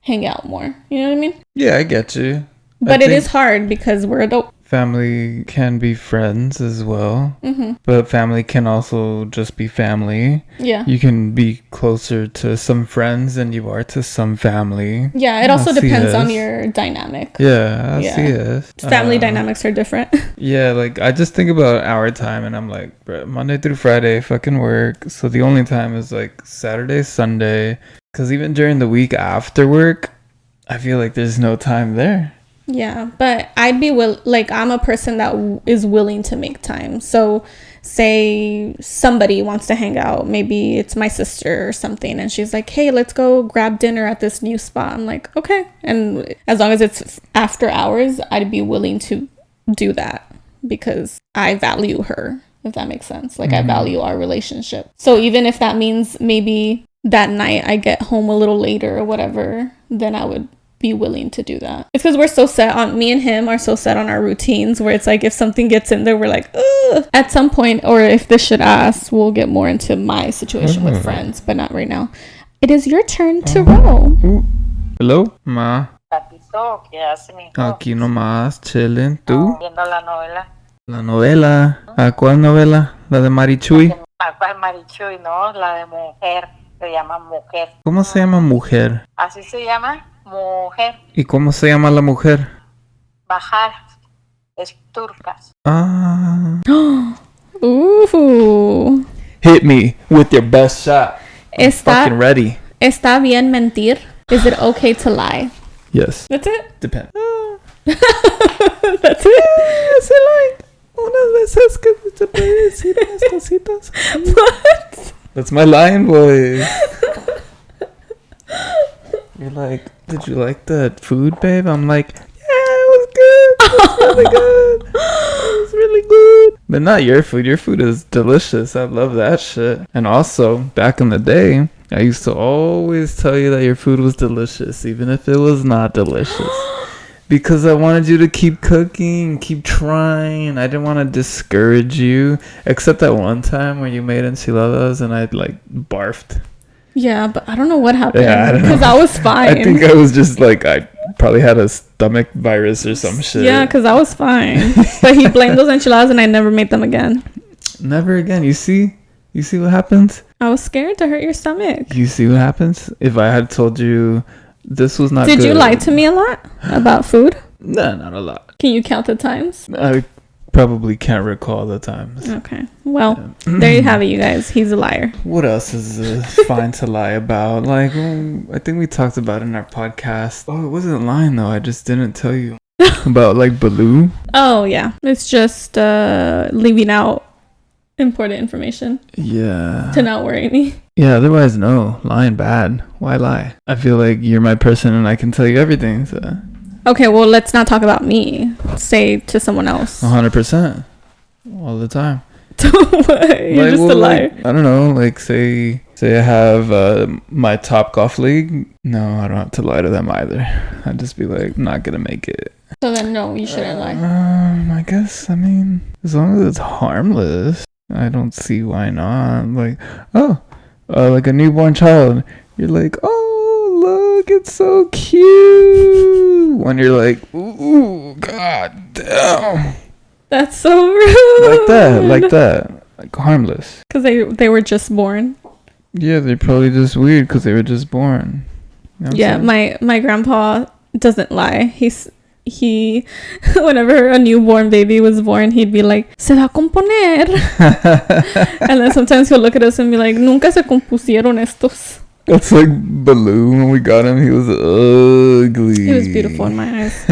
hang out more. You know what I mean? Yeah, I get you. But it is hard because we're adult. Family can be friends as well, but family can also just be family. Yeah, you can be closer to some friends than you are to some family. Yeah, it also depends on your dynamic. Yeah, I see it. Family dynamics are different. Yeah, like I just think about our time and I'm like, bro, Monday through Friday fucking work, so the only time is like Saturday, Sunday, because even during the week after work I feel like there's no time there. Yeah, but I'd be I'm a person that is willing to make time. So say somebody wants to hang out, maybe it's my sister or something, and she's like, hey, let's go grab dinner at this new spot. I'm like, okay. And as long as it's after hours, I'd be willing to do that because I value her, if that makes sense. Like I value our relationship. So even if that means maybe that night I get home a little later or whatever, then I would be willing to do that. It's because we're so set on, me and him are so set on our routines, where it's like if something gets in there, we're like, ugh. At some point, or if this should ask, we'll get more into my situation with friends, but not right now. It is your turn to roll. Hello, ma. Patito, ¿qué hace, mijo? Aquí nomás, chilling. ¿Tú? Viendo la novela. La novela. ¿A cuál novela? ¿La de Marichuy? ¿A cuál Marichuy? No, la de mujer. Se llama Mujer. ¿Cómo se llama mujer? Así se llama, Mujer. ¿Y cómo se llama la mujer? Bajar. Es turcas. Ah. Ooh. Hit me with your best shot. I'm fucking ready. ¿Está bien mentir? Is it okay to lie? Yes. That's it? Depends. That's it? Hace like unas veces que se puede decir unas cositas. What? That's my lion voice. You're like, did you like that food, babe? I'm like, yeah, it was good. It was really good. It was really good. But not your food. Your food is delicious. I love that shit. And also, back in the day, I used to always tell you that your food was delicious, even if it was not delicious. Because I wanted you to keep cooking, keep trying. I didn't want to discourage you. Except that one time when you made enchiladas and I like barfed. Yeah, but I don't know what happened. Yeah, I don't know. Because I was fine. I think I was just like, I probably had a stomach virus or some shit. Yeah, because I was fine. But he blamed those enchiladas and I never made them again. Never again. You see what happens? I was scared to hurt your stomach. You see what happens? If I had told you this was not good. Did you lie to me a lot about food? No, not a lot. Can you count the times? I probably can't recall the times. Okay. Well, there you have it, you guys. He's a liar. What else is fine to lie about? Like, I think we talked about it in our podcast. Oh, it wasn't lying, though. I just didn't tell you about, like, Baloo. Oh, yeah. It's just leaving out important information. Yeah. To not worry me. Yeah, otherwise, no. Lying bad. Why lie? I feel like you're my person and I can tell you everything, so... Okay, well, let's not talk about me. Say to someone else. 100%. All the time. You're just a liar. Like, I don't know. Like, say I have my Top Golf League. No, I don't have to lie to them either. I'd just be like, not going to make it. So then, no, you shouldn't lie. I guess, I mean, as long as it's harmless, I don't see why not. Like, like a newborn child. You're like, oh, look, it's so cute. When you're like, ooh, god damn. That's so rude. Like that. Like harmless. Because they were just born. Yeah, they're probably just weird because they were just born. You know yeah, my grandpa doesn't lie. He whenever a newborn baby was born, he'd be like, se va a componer. And then sometimes he'll look at us and be like, nunca se compusieron estos. That's like Baloo when we got him. He was ugly. He was beautiful in my eyes.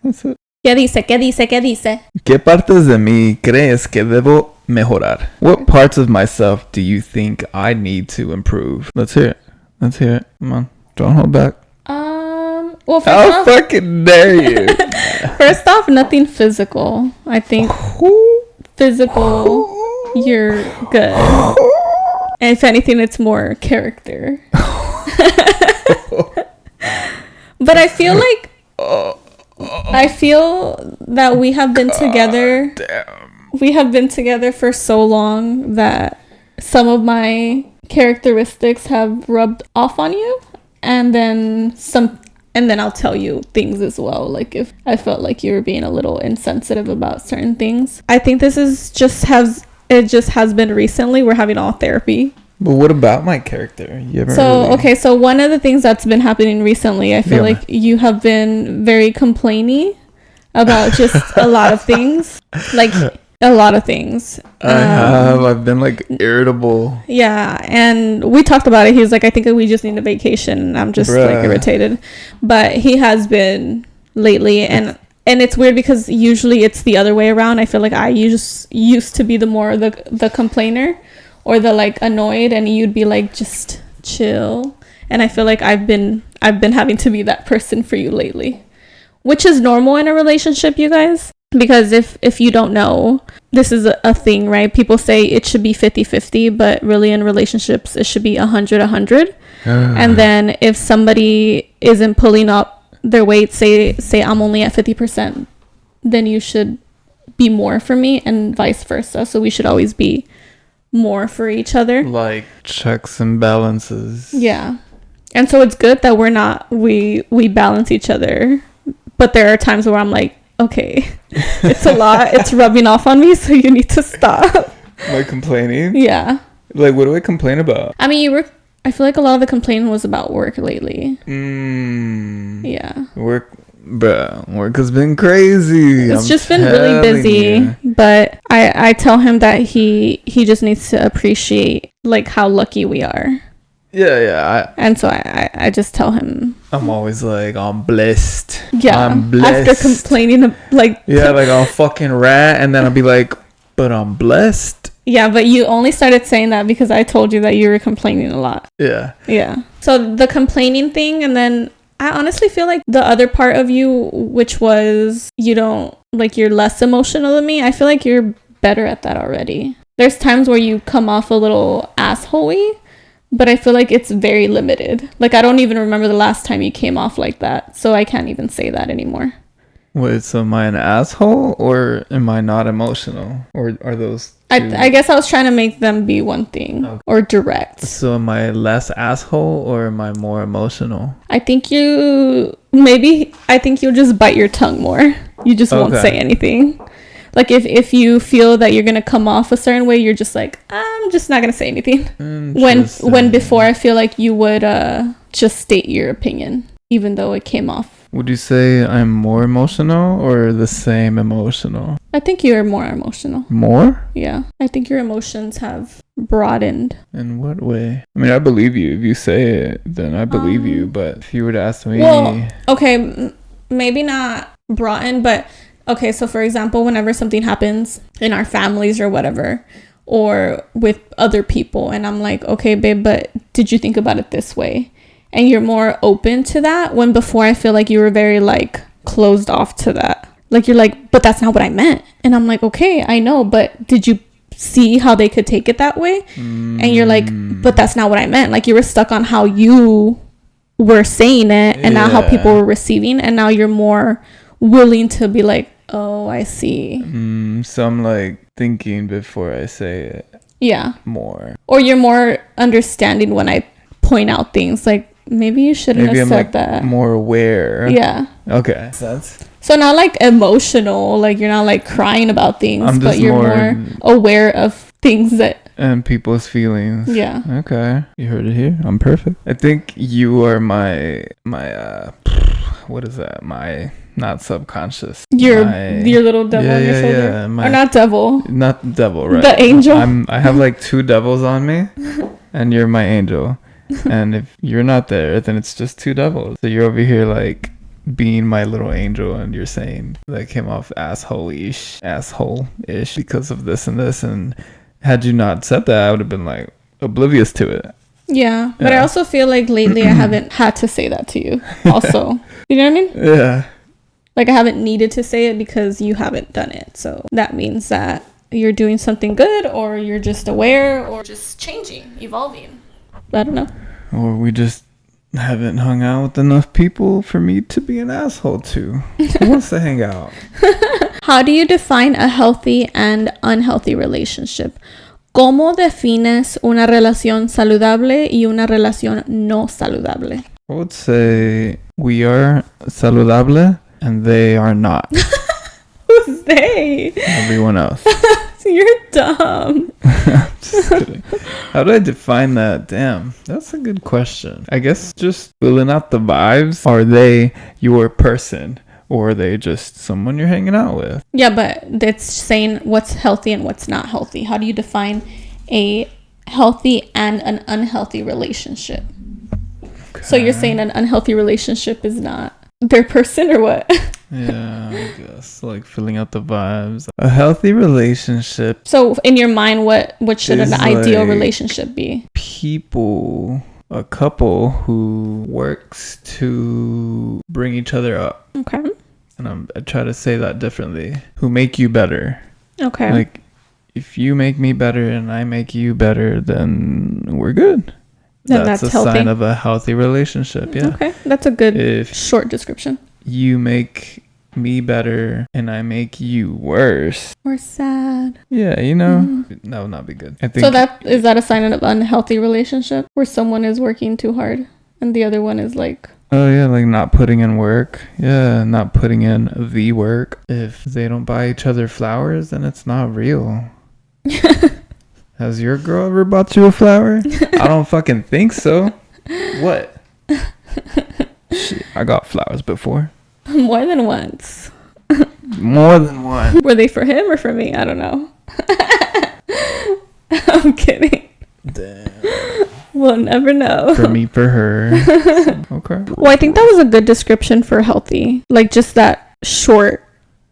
What's it? ¿Qué dice? ¿Qué dice? ¿Qué dice? ¿Qué partes de mí crees que debo mejorar? What parts of myself do you think I need to improve? Let's hear it. Come on. Don't hold back. Well, How fucking dare you? First off, nothing physical. I think physical, you're good. And if anything, it's more character. But I feel that we have been together. We have been together for so long that some of my characteristics have rubbed off on you, and then I'll tell you things as well, like if I felt like you were being a little insensitive about certain things. I think this is just has been recently. We're having all therapy. But what about my character? So one of the things that's been happening recently, I feel like you have been very complainy about just a lot of things. Like a lot of things. I've been like irritable. Yeah, and we talked about it. He was like, I think we just need a vacation. I'm just like irritated. But he has been lately, and it's weird because usually it's the other way around. I feel like I used to be the complainer or the like annoyed, and you'd be like, just chill. And I feel like I've been having to be that person for you lately, which is normal in a relationship, you guys. Because if you don't know, this is a thing, right? People say it should be 50-50, but really in relationships, it should be 100-100. And then if somebody isn't pulling up their weight, say I'm only at 50%, then you should be more for me and vice versa. So we should always be more for each other. Like checks and balances. Yeah. And so it's good that we balance each other. But there are times where I'm like, okay, it's a lot. It's rubbing off on me, so you need to stop. Like complaining? Yeah. Like, what do I complain about? I mean, I feel like a lot of the complaining was about work lately. Yeah. Work has been crazy. It's just been really busy. But I tell him that he just needs to appreciate like how lucky we are. Yeah. And so I just tell him. I'm always like, I'm blessed. Yeah. I'm blessed. After complaining, like. Yeah, like I'll fucking rat, and then I'll be like, but I'm blessed. Yeah, but you only started saying that because I told you that you were complaining a lot. Yeah. Yeah. So the complaining thing, and then I honestly feel like the other part of you, which was you're less emotional than me. I feel like you're better at that already. There's times where you come off a little asshole-y, but I feel like it's very limited. Like, I don't even remember the last time you came off like that. So I can't even say that anymore. Wait, so am I an asshole or am I not emotional? Or are those two? I guess I was trying to make them be one thing. Okay. Or direct. So am I less asshole or am I more emotional? I think you'll just bite your tongue more. You just won't say anything. Like if you feel that you're gonna come off a certain way, you're just like, I'm just not gonna say anything. When before I feel like you would just state your opinion, even though it came off. Would you say I'm more emotional or the same emotional? I think you're more emotional. More? Yeah. I think your emotions have broadened. In what way? I mean, I believe you. If you say it, then I believe you. But if you were to ask me... Well, okay, maybe not broadened, but... Okay, so for example, whenever something happens in our families or whatever, or with other people, and I'm like, okay, babe, but did you think about it this way? And you're more open to that, when before I feel like you were very like closed off to that. Like you're like, but that's not what I meant. And I'm like, okay, I know, but did you see how they could take it that way? And you're like, but that's not what I meant. Like you were stuck on how you were saying it and not how people were receiving. And now you're more willing to be like, oh, I see. So I'm like thinking before I say it. Yeah. More. Or you're more understanding when I point out things like, maybe you shouldn't have said that. More aware. Yeah. Okay. That's... So not like emotional, like you're not like crying about things, but you're more aware of things that... And people's feelings. Yeah. Okay. You heard it here. I'm perfect. I think you are my what is that? My... Not subconscious. Your little devil on your shoulder. Yeah, or not devil. Not the devil, right? The angel. I have like 2 devils on me, and you're my angel. And if you're not there, then it's just 2 devils. So you're over here like being my little angel, and you're saying that came off asshole-ish because of this and this. And had you not said that, I would have been like oblivious to it. Yeah, but I also feel like lately I haven't had to say that to you. Also, you know what I mean? Yeah. Like I haven't needed to say it because you haven't done it. So that means that you're doing something good, or you're just aware, or just changing, evolving. I don't know. Or we just haven't hung out with enough people for me to be an asshole to. Who wants to hang out? How do you define a healthy and unhealthy relationship? ¿Cómo defines una relación saludable y una relación no saludable? I would say we are saludable and they are not. Who's they? Everyone else. You're dumb. Just kidding. How do I define that? Damn, that's a good question. I guess just filling out the vibes. Are they your person, or are they just someone you're hanging out with? Yeah, but that's saying what's healthy and what's not healthy. How do you define a healthy and an unhealthy relationship? Okay. So you're saying an unhealthy relationship is not their person, or what? Yeah, I guess like filling out the vibes. A healthy relationship. So in your mind, what should an ideal relationship be? A couple who works to bring each other up. Okay. And I try to say that differently. Who make you better. Okay. Like if you make me better and I make you better, then we're good. That's a healthy. Sign of a healthy relationship. Yeah. Okay. That's a good short description. You make me better and I make you worse. Or sad. Yeah, you know, that would not be good. I think. So is that a sign of an unhealthy relationship where someone is working too hard and the other one is like... Oh yeah, like not putting in work. Yeah, not putting in the work. If they don't buy each other flowers, then it's not real. Has your girl ever bought you a flower? I don't fucking think so. What? Shit, I got flowers before. More than once. More than one. Were they for him or for me? I don't know. I'm kidding. Damn. We'll never know. For me, for her. Okay. Well, I think that was a good description for healthy. Like just that short,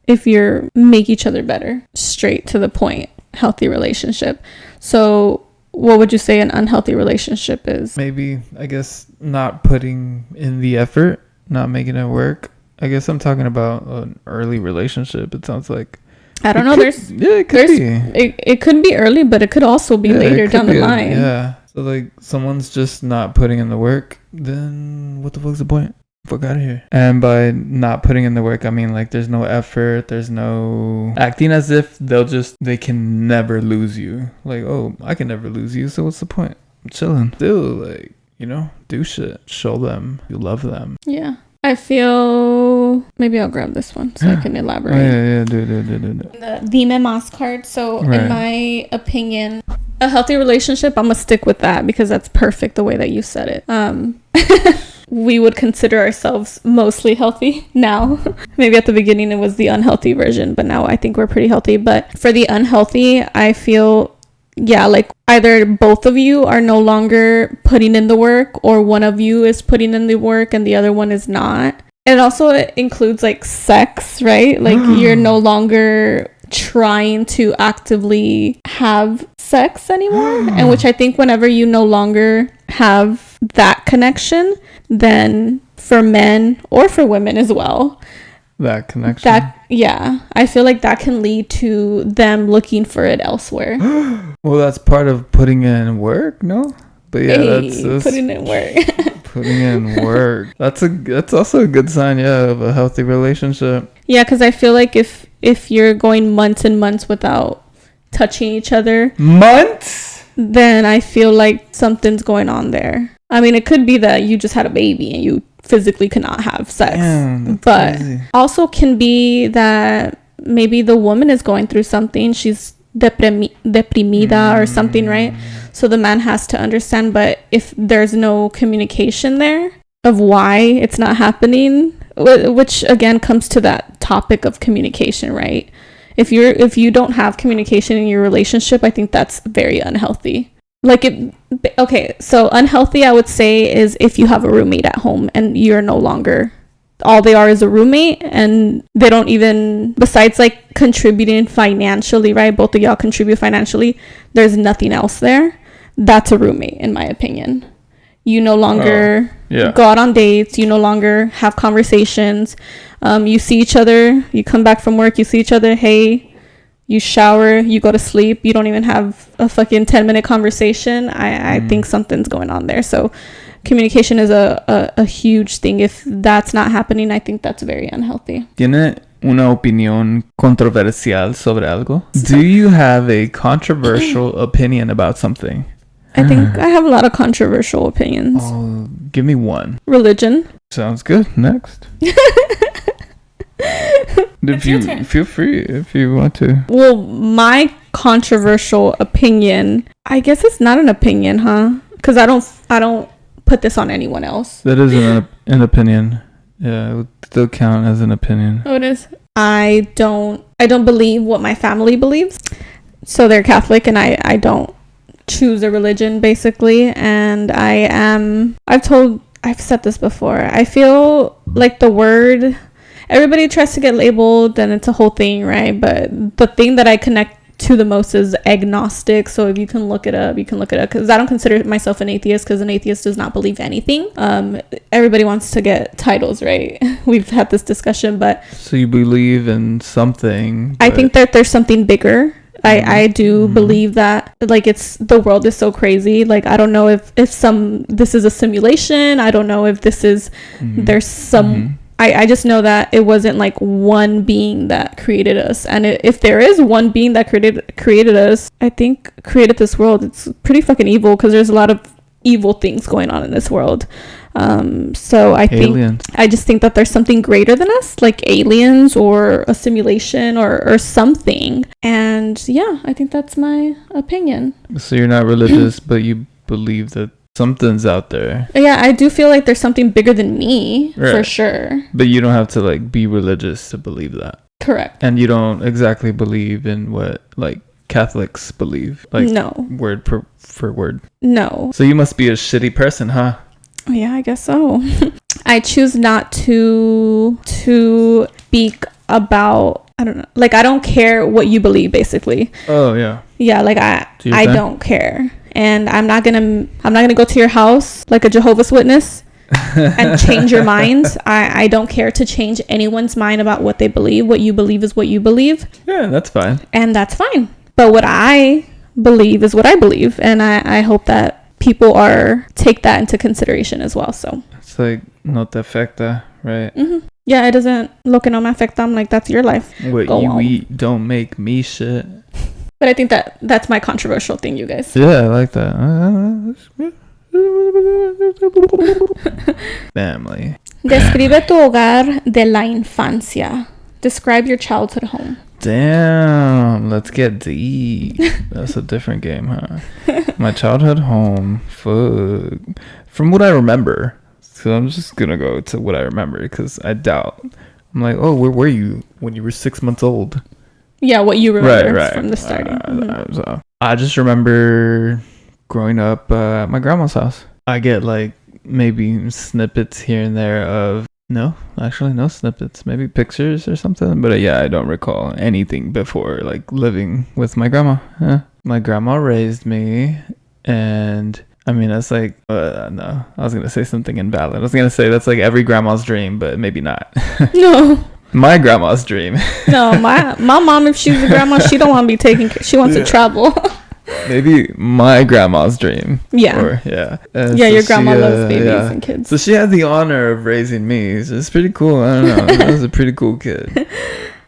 if you're make each other better, straight to the point, healthy relationship. So what would you say an unhealthy relationship is? Maybe, I guess, not putting in the effort, not making it work. I guess I'm talking about an early relationship. It sounds like. I don't know. It could be. It could be early, but it could also be later down the line. Yeah. So like someone's just not putting in the work, then what the fuck's the point? Fuck out of here. And by not putting in the work, I mean like there's no effort, there's no acting as if they can never lose you. Like, oh, I can never lose you, so what's the point? I'm chilling. Still, like, you know, do shit. Show them you love them. Yeah. I feel... Maybe I'll grab this one so I can elaborate. Oh, yeah, do. The Dime Mas card. So in my opinion, a healthy relationship, I'm going to stick with that because that's perfect the way that you said it. We would consider ourselves mostly healthy now. Maybe at the beginning it was the unhealthy version, but now I think we're pretty healthy. But for the unhealthy, I feel... Yeah, like either both of you are no longer putting in the work or one of you is putting in the work and the other one is not. It also includes like sex, right? Like you're no longer trying to actively have sex anymore. And which I think whenever you no longer have that connection, then for men or for women as well, that connection. I feel like that can lead to them looking for it elsewhere. Well, that's part of putting in work, no? But yeah, that's putting in work. Putting in work. That's also a good sign, yeah, of a healthy relationship. Yeah, because I feel like if you're going months and months without touching each other, months, then I feel like something's going on there. I mean, it could be that you just had a baby and you physically cannot have sex. Damn, but crazy. Also can be that maybe the woman is going through something. She's deprimida or something, right? So the man has to understand. But if there's no communication there of why it's not happening, which again comes to that topic of communication, right? If you don't have communication in your relationship, I think that's very unhealthy. Okay, so unhealthy I would say is if you have a roommate at home and you're no longer, all they are is a roommate, and they don't even, besides like contributing financially, right? Both of y'all contribute financially, there's nothing else there. That's a roommate in my opinion. You no longer go out on dates, you no longer have conversations, you see each other, you come back from work, you see each other, hey, you shower, you go to sleep, you don't even have a fucking 10-minute conversation. I think something's going on there. So communication is a huge thing. If that's not happening, I think that's very unhealthy. ¿Tiene una opinión controversial sobre algo? Do you have a controversial opinion about something? I think I have a lot of controversial opinions. Oh, give me one. Religion. Sounds good. Next. If you feel free if you want to. Well, my controversial opinion, I guess it's not an opinion, huh? Because I don't put this on anyone else. That is an opinion. Yeah, it would still count as an opinion. Oh, it is. I don't believe what my family believes. So they're Catholic, and I don't choose a religion basically. And I've said this before. I feel like the word, everybody tries to get labeled and it's a whole thing, right? But the thing that I connect to the most is agnostic. So if you can look it up, because I don't consider myself an atheist, because an atheist does not believe anything. Everybody wants to get titles, right? We've had this discussion, but so you believe in something. I think that there's something bigger. I do believe that, like, the world is so crazy. Like, I don't know if this is a simulation. I don't know if this is there's some I just know that it wasn't like one being that created us. And if there is one being that created us, I think created this world, it's pretty fucking evil, because there's a lot of evil things going on in this world. So I just think that there's something greater than us, like aliens or a simulation or something. And yeah, I think that's my opinion. So you're not religious, but you believe that something's out there. Yeah, I do feel like there's something bigger than me, right, for sure. But you don't have to like be religious to believe that. Correct. And you don't exactly believe in what like Catholics believe, like no, word for word. No. So you must be a shitty person, huh? Yeah, I guess so. I choose not to speak about, I don't know, like, I don't care what you believe, basically. Oh yeah. Yeah, like I don't care. And I'm not gonna go to your house like a Jehovah's Witness and change your mind. I don't care to change anyone's mind about what they believe. What you believe is what you believe. Yeah, that's fine. And that's fine. But what I believe is what I believe, and I hope that people take that into consideration as well. So it's like no te afecta, right? Yeah, it doesn't. Lo que no me afecta. I'm like, that's your life. What go you on. Eat don't make me shit. But I think that's my controversial thing, you guys. Yeah, I like that. Family. Describe tu hogar de la infancia. Describe your childhood home. Damn, let's get deep. That's a different game, huh? My childhood home. Fuck. From what I remember. So I'm just gonna go to what I remember, because I doubt. I'm like, oh, where were you when you were 6 months old? Yeah, what you remember from the starting. I just remember growing up at my grandma's house. I get like maybe snippets here and there of, no snippets, maybe pictures or something. But yeah, I don't recall anything before like living with my grandma. Yeah. My grandma raised me, and I mean, that's like, no, I was going to say something invalid. I was going to say that's like every grandma's dream, but maybe not. No. My grandma's dream. No, my mom, if she's a grandma, she don't want to be taken care. She wants to travel. maybe my grandma's dream. Yeah. Or, yeah. Yeah, so your grandma loves babies and kids. So she had the honor of raising me. So it's pretty cool. I don't know. I was a pretty cool kid.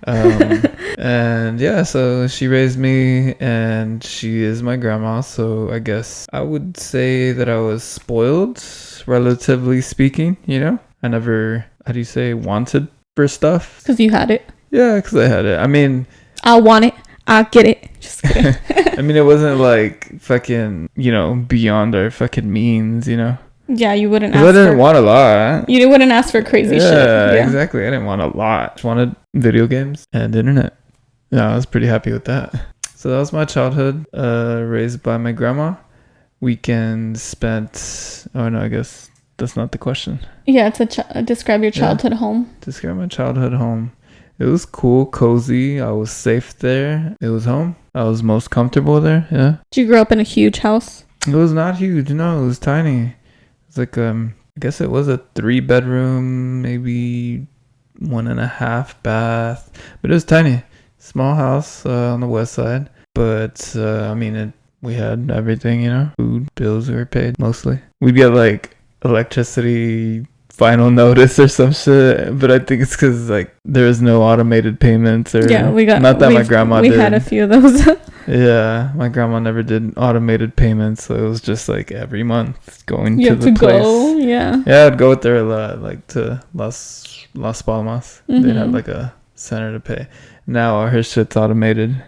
And yeah, so she raised me and she is my grandma. So I guess I would say that I was spoiled, relatively speaking, you know? I never, how do you say, wanted for stuff. Because you had it. Yeah, because I had it. I mean, I want it. I'll get it. Just kidding. I mean, it wasn't like fucking, you know, beyond our fucking means, you know? Yeah, you wouldn't ask. I didn't want a lot. You wouldn't ask for crazy shit. Yeah, exactly. I didn't want a lot. Just wanted video games and internet. Yeah, I was pretty happy with that. So that was my childhood, raised by my grandma. Weekends spent... Oh, no, I guess that's not the question. Yeah, it's describe your childhood home. Describe my childhood home. It was cool, cozy. I was safe there. It was home. I was most comfortable there, yeah. Did you grow up in a huge house? It was not huge, no. It was tiny. It's like, I guess it was a 3-bedroom, maybe 1.5 bath, but it was tiny, small house on the west side. But I mean, we had everything, you know, food, bills were paid mostly. We'd get like electricity final notice or some shit, but I think it's because like there was no automated payments or not that my grandma did. We had a few of those. Yeah, my grandma never did automated payments, so it was just like every month going to the place. Go, yeah. Yeah, I'd go there a lot, like to Las Palmas. Mm-hmm. They'd have like a center to pay. Now her shit's automated.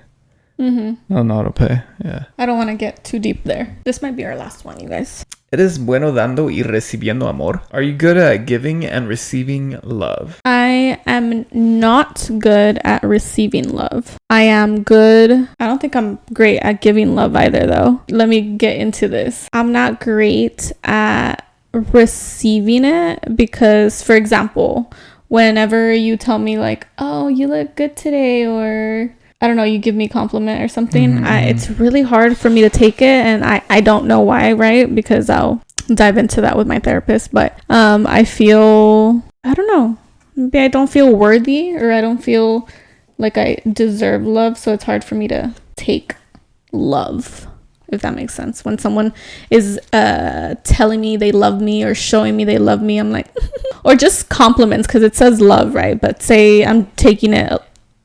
Mm-hmm. On auto pay, yeah. I don't want to get too deep there. This might be our last one, you guys. ¿Eres bueno dando y recibiendo amor? Are you good at giving and receiving love? I am not good at receiving love. I am good. I don't think I'm great at giving love either, though. Let me get into this. I'm not great at receiving it because, for example, whenever you tell me like, oh, you look good today, or I don't know, you give me a compliment or something, mm-hmm. It's really hard for me to take it, and I don't know why, right? Because I'll dive into that with my therapist, but I feel, I don't know, maybe I don't feel worthy, or I don't feel like I deserve love, so it's hard for me to take love, if that makes sense. When someone is telling me they love me or showing me they love me, I'm like, or just compliments, because it says love, right? But say I'm taking it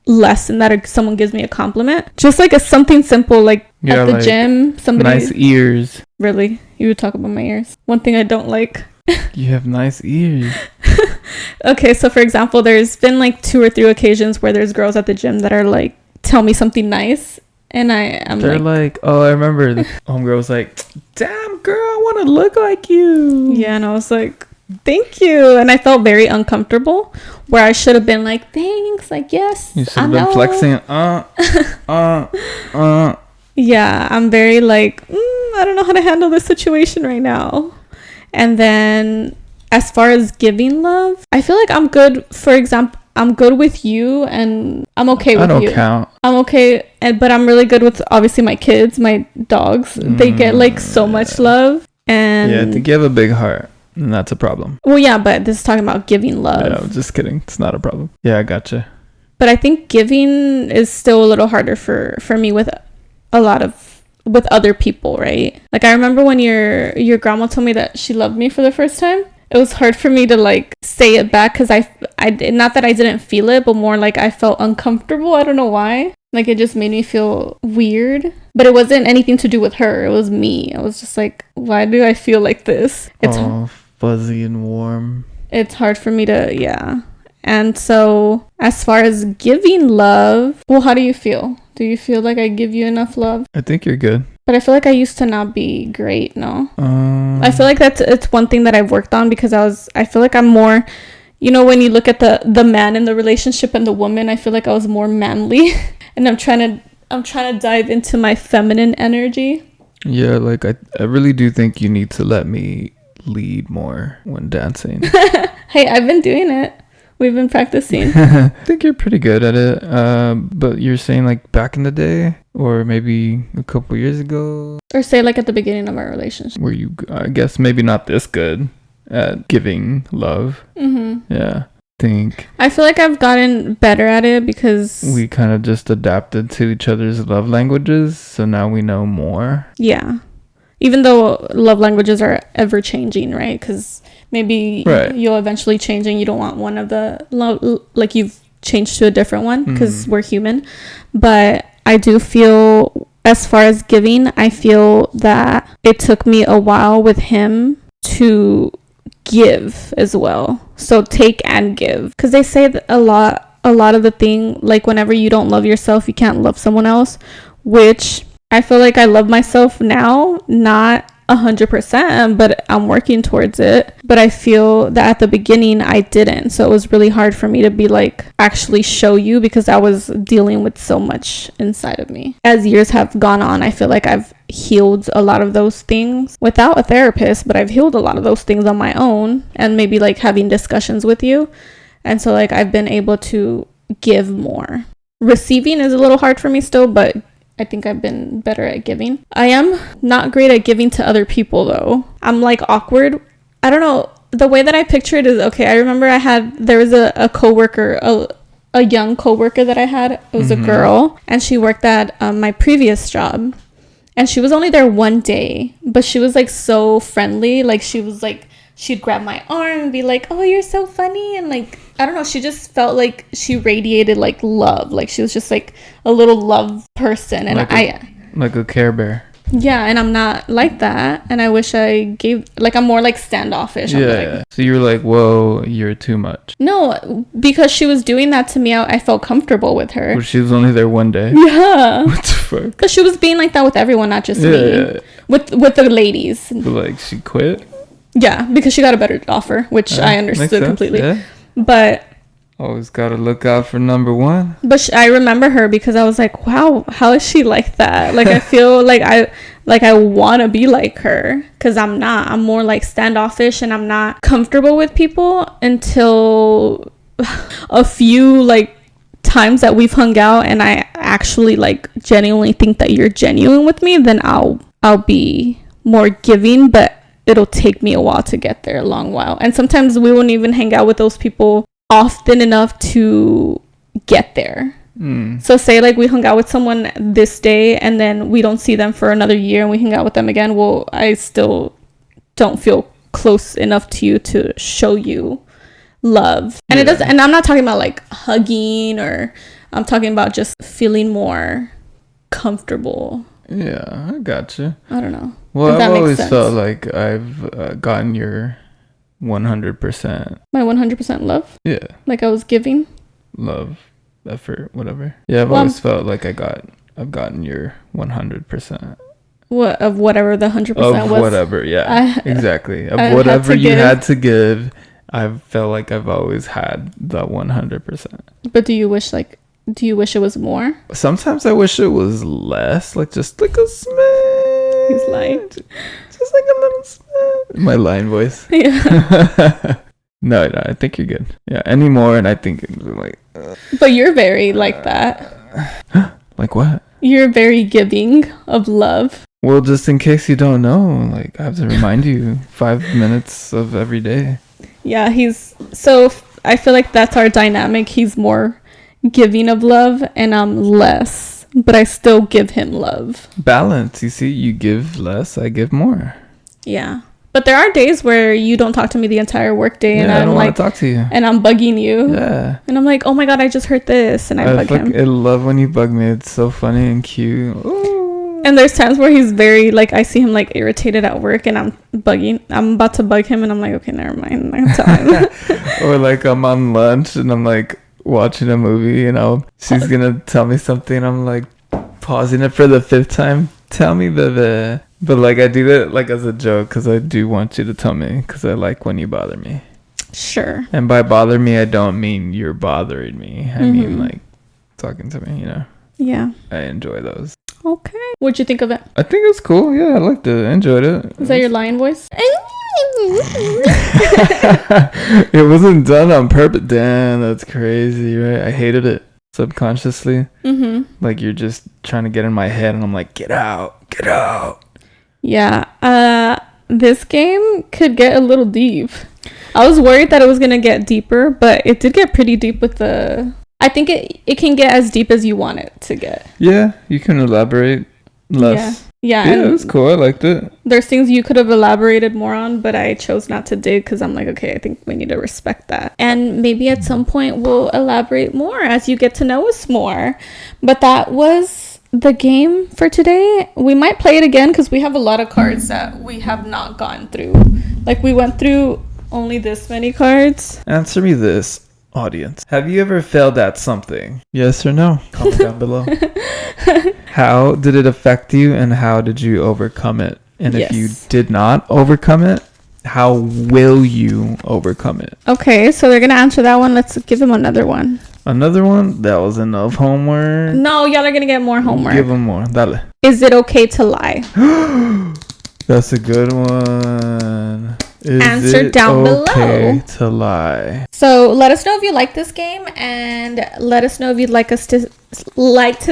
less and that someone gives me a compliment, just like something simple, like at the like gym, somebody nice ears. Really? You would talk about my ears? One thing I don't like. You have nice ears. Okay, so for example, there's been like 2 or 3 occasions where there's girls at the gym that are like, tell me something nice, and they're like, oh, I remember the homegirl was like, damn girl, I want to look like you. Yeah, and I was like, thank you, and I felt very uncomfortable, where I should have been like, thanks, like, yes, you should have been flexing. Yeah, I'm very like, I don't know how to handle this situation right now. And then as far as giving love, I feel like I'm good. For example, I'm good with you, and I'm okay with you. I don't count. I'm okay, but I'm really good with obviously my kids, my dogs. They get like so much love, and yeah, I think you have a big heart. And that's a problem. Well, yeah, but this is talking about giving love. Yeah, I'm just kidding. It's not a problem. Yeah, I gotcha. But I think giving is still a little harder for me with other people, right? Like I remember when your grandma told me that she loved me for the first time. It was hard for me to like say it back, because I not that I didn't feel it, but more like I felt uncomfortable. I don't know why. Like it just made me feel weird, but it wasn't anything to do with her. It was me. I was just like, why do I feel like this? It's fuzzy and warm. It's hard for me to, yeah. And so as far as giving love, well, how do you feel? Do you feel like I give you enough love? I think you're good. But I feel like I used to not be great, no? I feel like it's one thing that I've worked on, because I feel like I'm more, you know, when you look at the man in the relationship and the woman, I feel like I was more manly. And I'm trying to dive into my feminine energy. Yeah, like I really do think you need to let me lead more when dancing. Hey, I've been doing it. We've been practicing. I think you're pretty good at it. But you're saying like back in the day, or maybe a couple years ago, or say like at the beginning of our relationship, were you, I guess maybe not this good at giving love. Mm-hmm. Yeah. think? I feel like I've gotten better at it because we kind of just adapted to each other's love languages, so now we know more. Yeah. Even though love languages are ever changing, right? Because maybe you'll eventually change and you don't want one of the like you've changed to a different one because we're human. But I do feel, as far as giving, I feel that it took me a while with him to give as well. So take and give, because they say that a lot of the thing, like whenever you don't love yourself, you can't love someone else, which I feel like I love myself now, not 100%, but I'm working towards it. But I feel that at the beginning I didn't, so it was really hard for me to be like actually show you, because I was dealing with so much inside of me. As years have gone on, I feel like I've healed a lot of those things without a therapist, but I've healed a lot of those things on my own, and maybe like having discussions with you. And so like I've been able to give more. Receiving is a little hard for me still, but I think I've been better at giving. I am not great at giving to other people though. I'm like awkward. I don't know. The way that I picture it is, okay, I remember there was a coworker, a young coworker that I had. It was a girl, and she worked at my previous job. And she was only there one day, but she was like so friendly. Like she was like, she'd grab my arm and be like, oh, you're so funny. And like, I don't know, she just felt like she radiated like love. Like she was just like a little love person. And like a Care Bear. Yeah, and I'm not like that. And I wish I gave, like, I'm more like standoffish. Yeah. So you're like, whoa, you're too much. No, because she was doing that to me, I felt comfortable with her. Well, she was only there one day? Yeah. What the fuck? Because she was being like that with everyone, not just me. Yeah. With the ladies. But like, she quit? Yeah, because she got a better offer, which I understood completely. Yeah. But always gotta look out for number one. But I remember her because I was like, wow, how is she like that? Like I feel like I want to be like her, because I'm not. I'm more like standoffish, and I'm not comfortable with people until a few like times that we've hung out and I actually like genuinely think that you're genuine with me. Then I'll be more giving, but it'll take me a while to get there, a long while. And sometimes we won't even hang out with those people often enough to get there. So say like we hung out with someone this day and then we don't see them for another year and we hang out with them again. Well, I still don't feel close enough to you to show you love. And it doesn't, and I'm not talking about like hugging, or I'm talking about just feeling more comfortable. Yeah, I gotcha. I don't know. Well, I've always felt like I've gotten your 100%. My 100% love? Yeah. Like I was giving? Love, effort, whatever. Yeah, I've always felt like I've gotten your 100%. What, of whatever the 100% was? Of whatever, yeah. Exactly. Of whatever you had to give, I felt like I've always had the 100%. But do you wish it was more? Sometimes I wish it was less, like just like a smidge. He's lying. Just like a little smidge. My lying voice. Yeah. No, I think you're good. Yeah, anymore, and I think it's like. But you're very like that. Like what? You're very giving of love. Well, just in case you don't know, like I have to remind you 5 minutes of every day. Yeah, so I feel like that's our dynamic. He's more giving of love and I'm less, but I still give him love. Balance. You see, you give less, I give more. Yeah. But there are days where you don't talk to me the entire work day, and I don't want to talk to you. And I'm bugging you. Yeah. And I'm like, oh my God, I just heard this, and I bug him. I love when you bug me. It's so funny and cute. Ooh. And there's times where he's very like, I see him like irritated at work, and I'm about to bug him, and I'm like, okay, never mind. I'm telling. Or like I'm on lunch and I'm like watching a movie, and she's gonna tell me something. I'm like pausing it for the 5th time. Tell me, baby. But like I do that like as a joke, because I do want you to tell me, because I like when you bother me. Sure. And by bother me, I don't mean you're bothering me. I mean like talking to me, you know. Yeah. I enjoy those. Okay. What'd you think of it? I think it was cool. Yeah, I liked it. I enjoyed it. Is that your lion voice? It wasn't done on purpose. Damn, that's crazy, right? I hated it subconsciously. Like you're just trying to get in my head, and I'm like, get out. Yeah. This game could get a little deep. I was worried that it was gonna get deeper, but it did get pretty deep with the. I think it can get as deep as you want it to get. Yeah, you can elaborate less. Yeah, it was cool. I liked it. There's things you could have elaborated more on, but I chose not to dig because I'm like, okay, I think we need to respect that. And maybe at some point we'll elaborate more as you get to know us more. But that was the game for today. We might play it again because we have a lot of cards that we have not gone through. Like, we went through only this many cards. Answer me this, audience. Have you ever failed at something? Yes or no? Comment down below. How did it affect you and how did you overcome it? And if you did not overcome it, how will you overcome it? Okay, so they're going to answer that one. Let's give them another one. Another one? That was enough homework. No, y'all are going to get more homework. Give them more. Dale. Is it okay to lie? That's a good one. Answer down below. To lie. So let us know if you like this game and let us know if you'd like to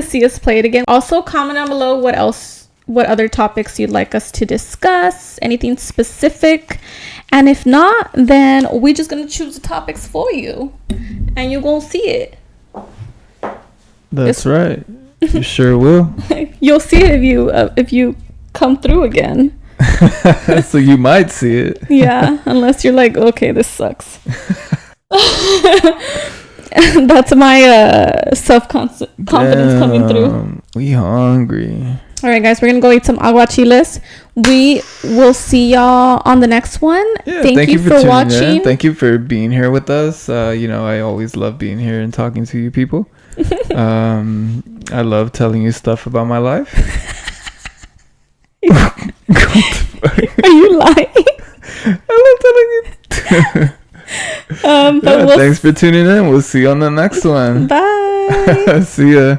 see us play it again. Also, comment down below what other topics you'd like us to discuss, anything specific. And if not, then we're just gonna choose the topics for you and you won't see it. That's right. You sure will. You'll see it if you come through again. So you might see it. Yeah, unless you're like, okay, this sucks. That's my self-confidence coming through. We hungry. All right, guys, we're gonna go eat some aguachiles. We will see y'all on the next one. Yeah, thank you for watching. Thank you for being here with us. I always love being here and talking to you people. I love telling you stuff about my life. Are you lying? I love telling you. Thanks for tuning in. We'll see you on the next one. Bye. See ya.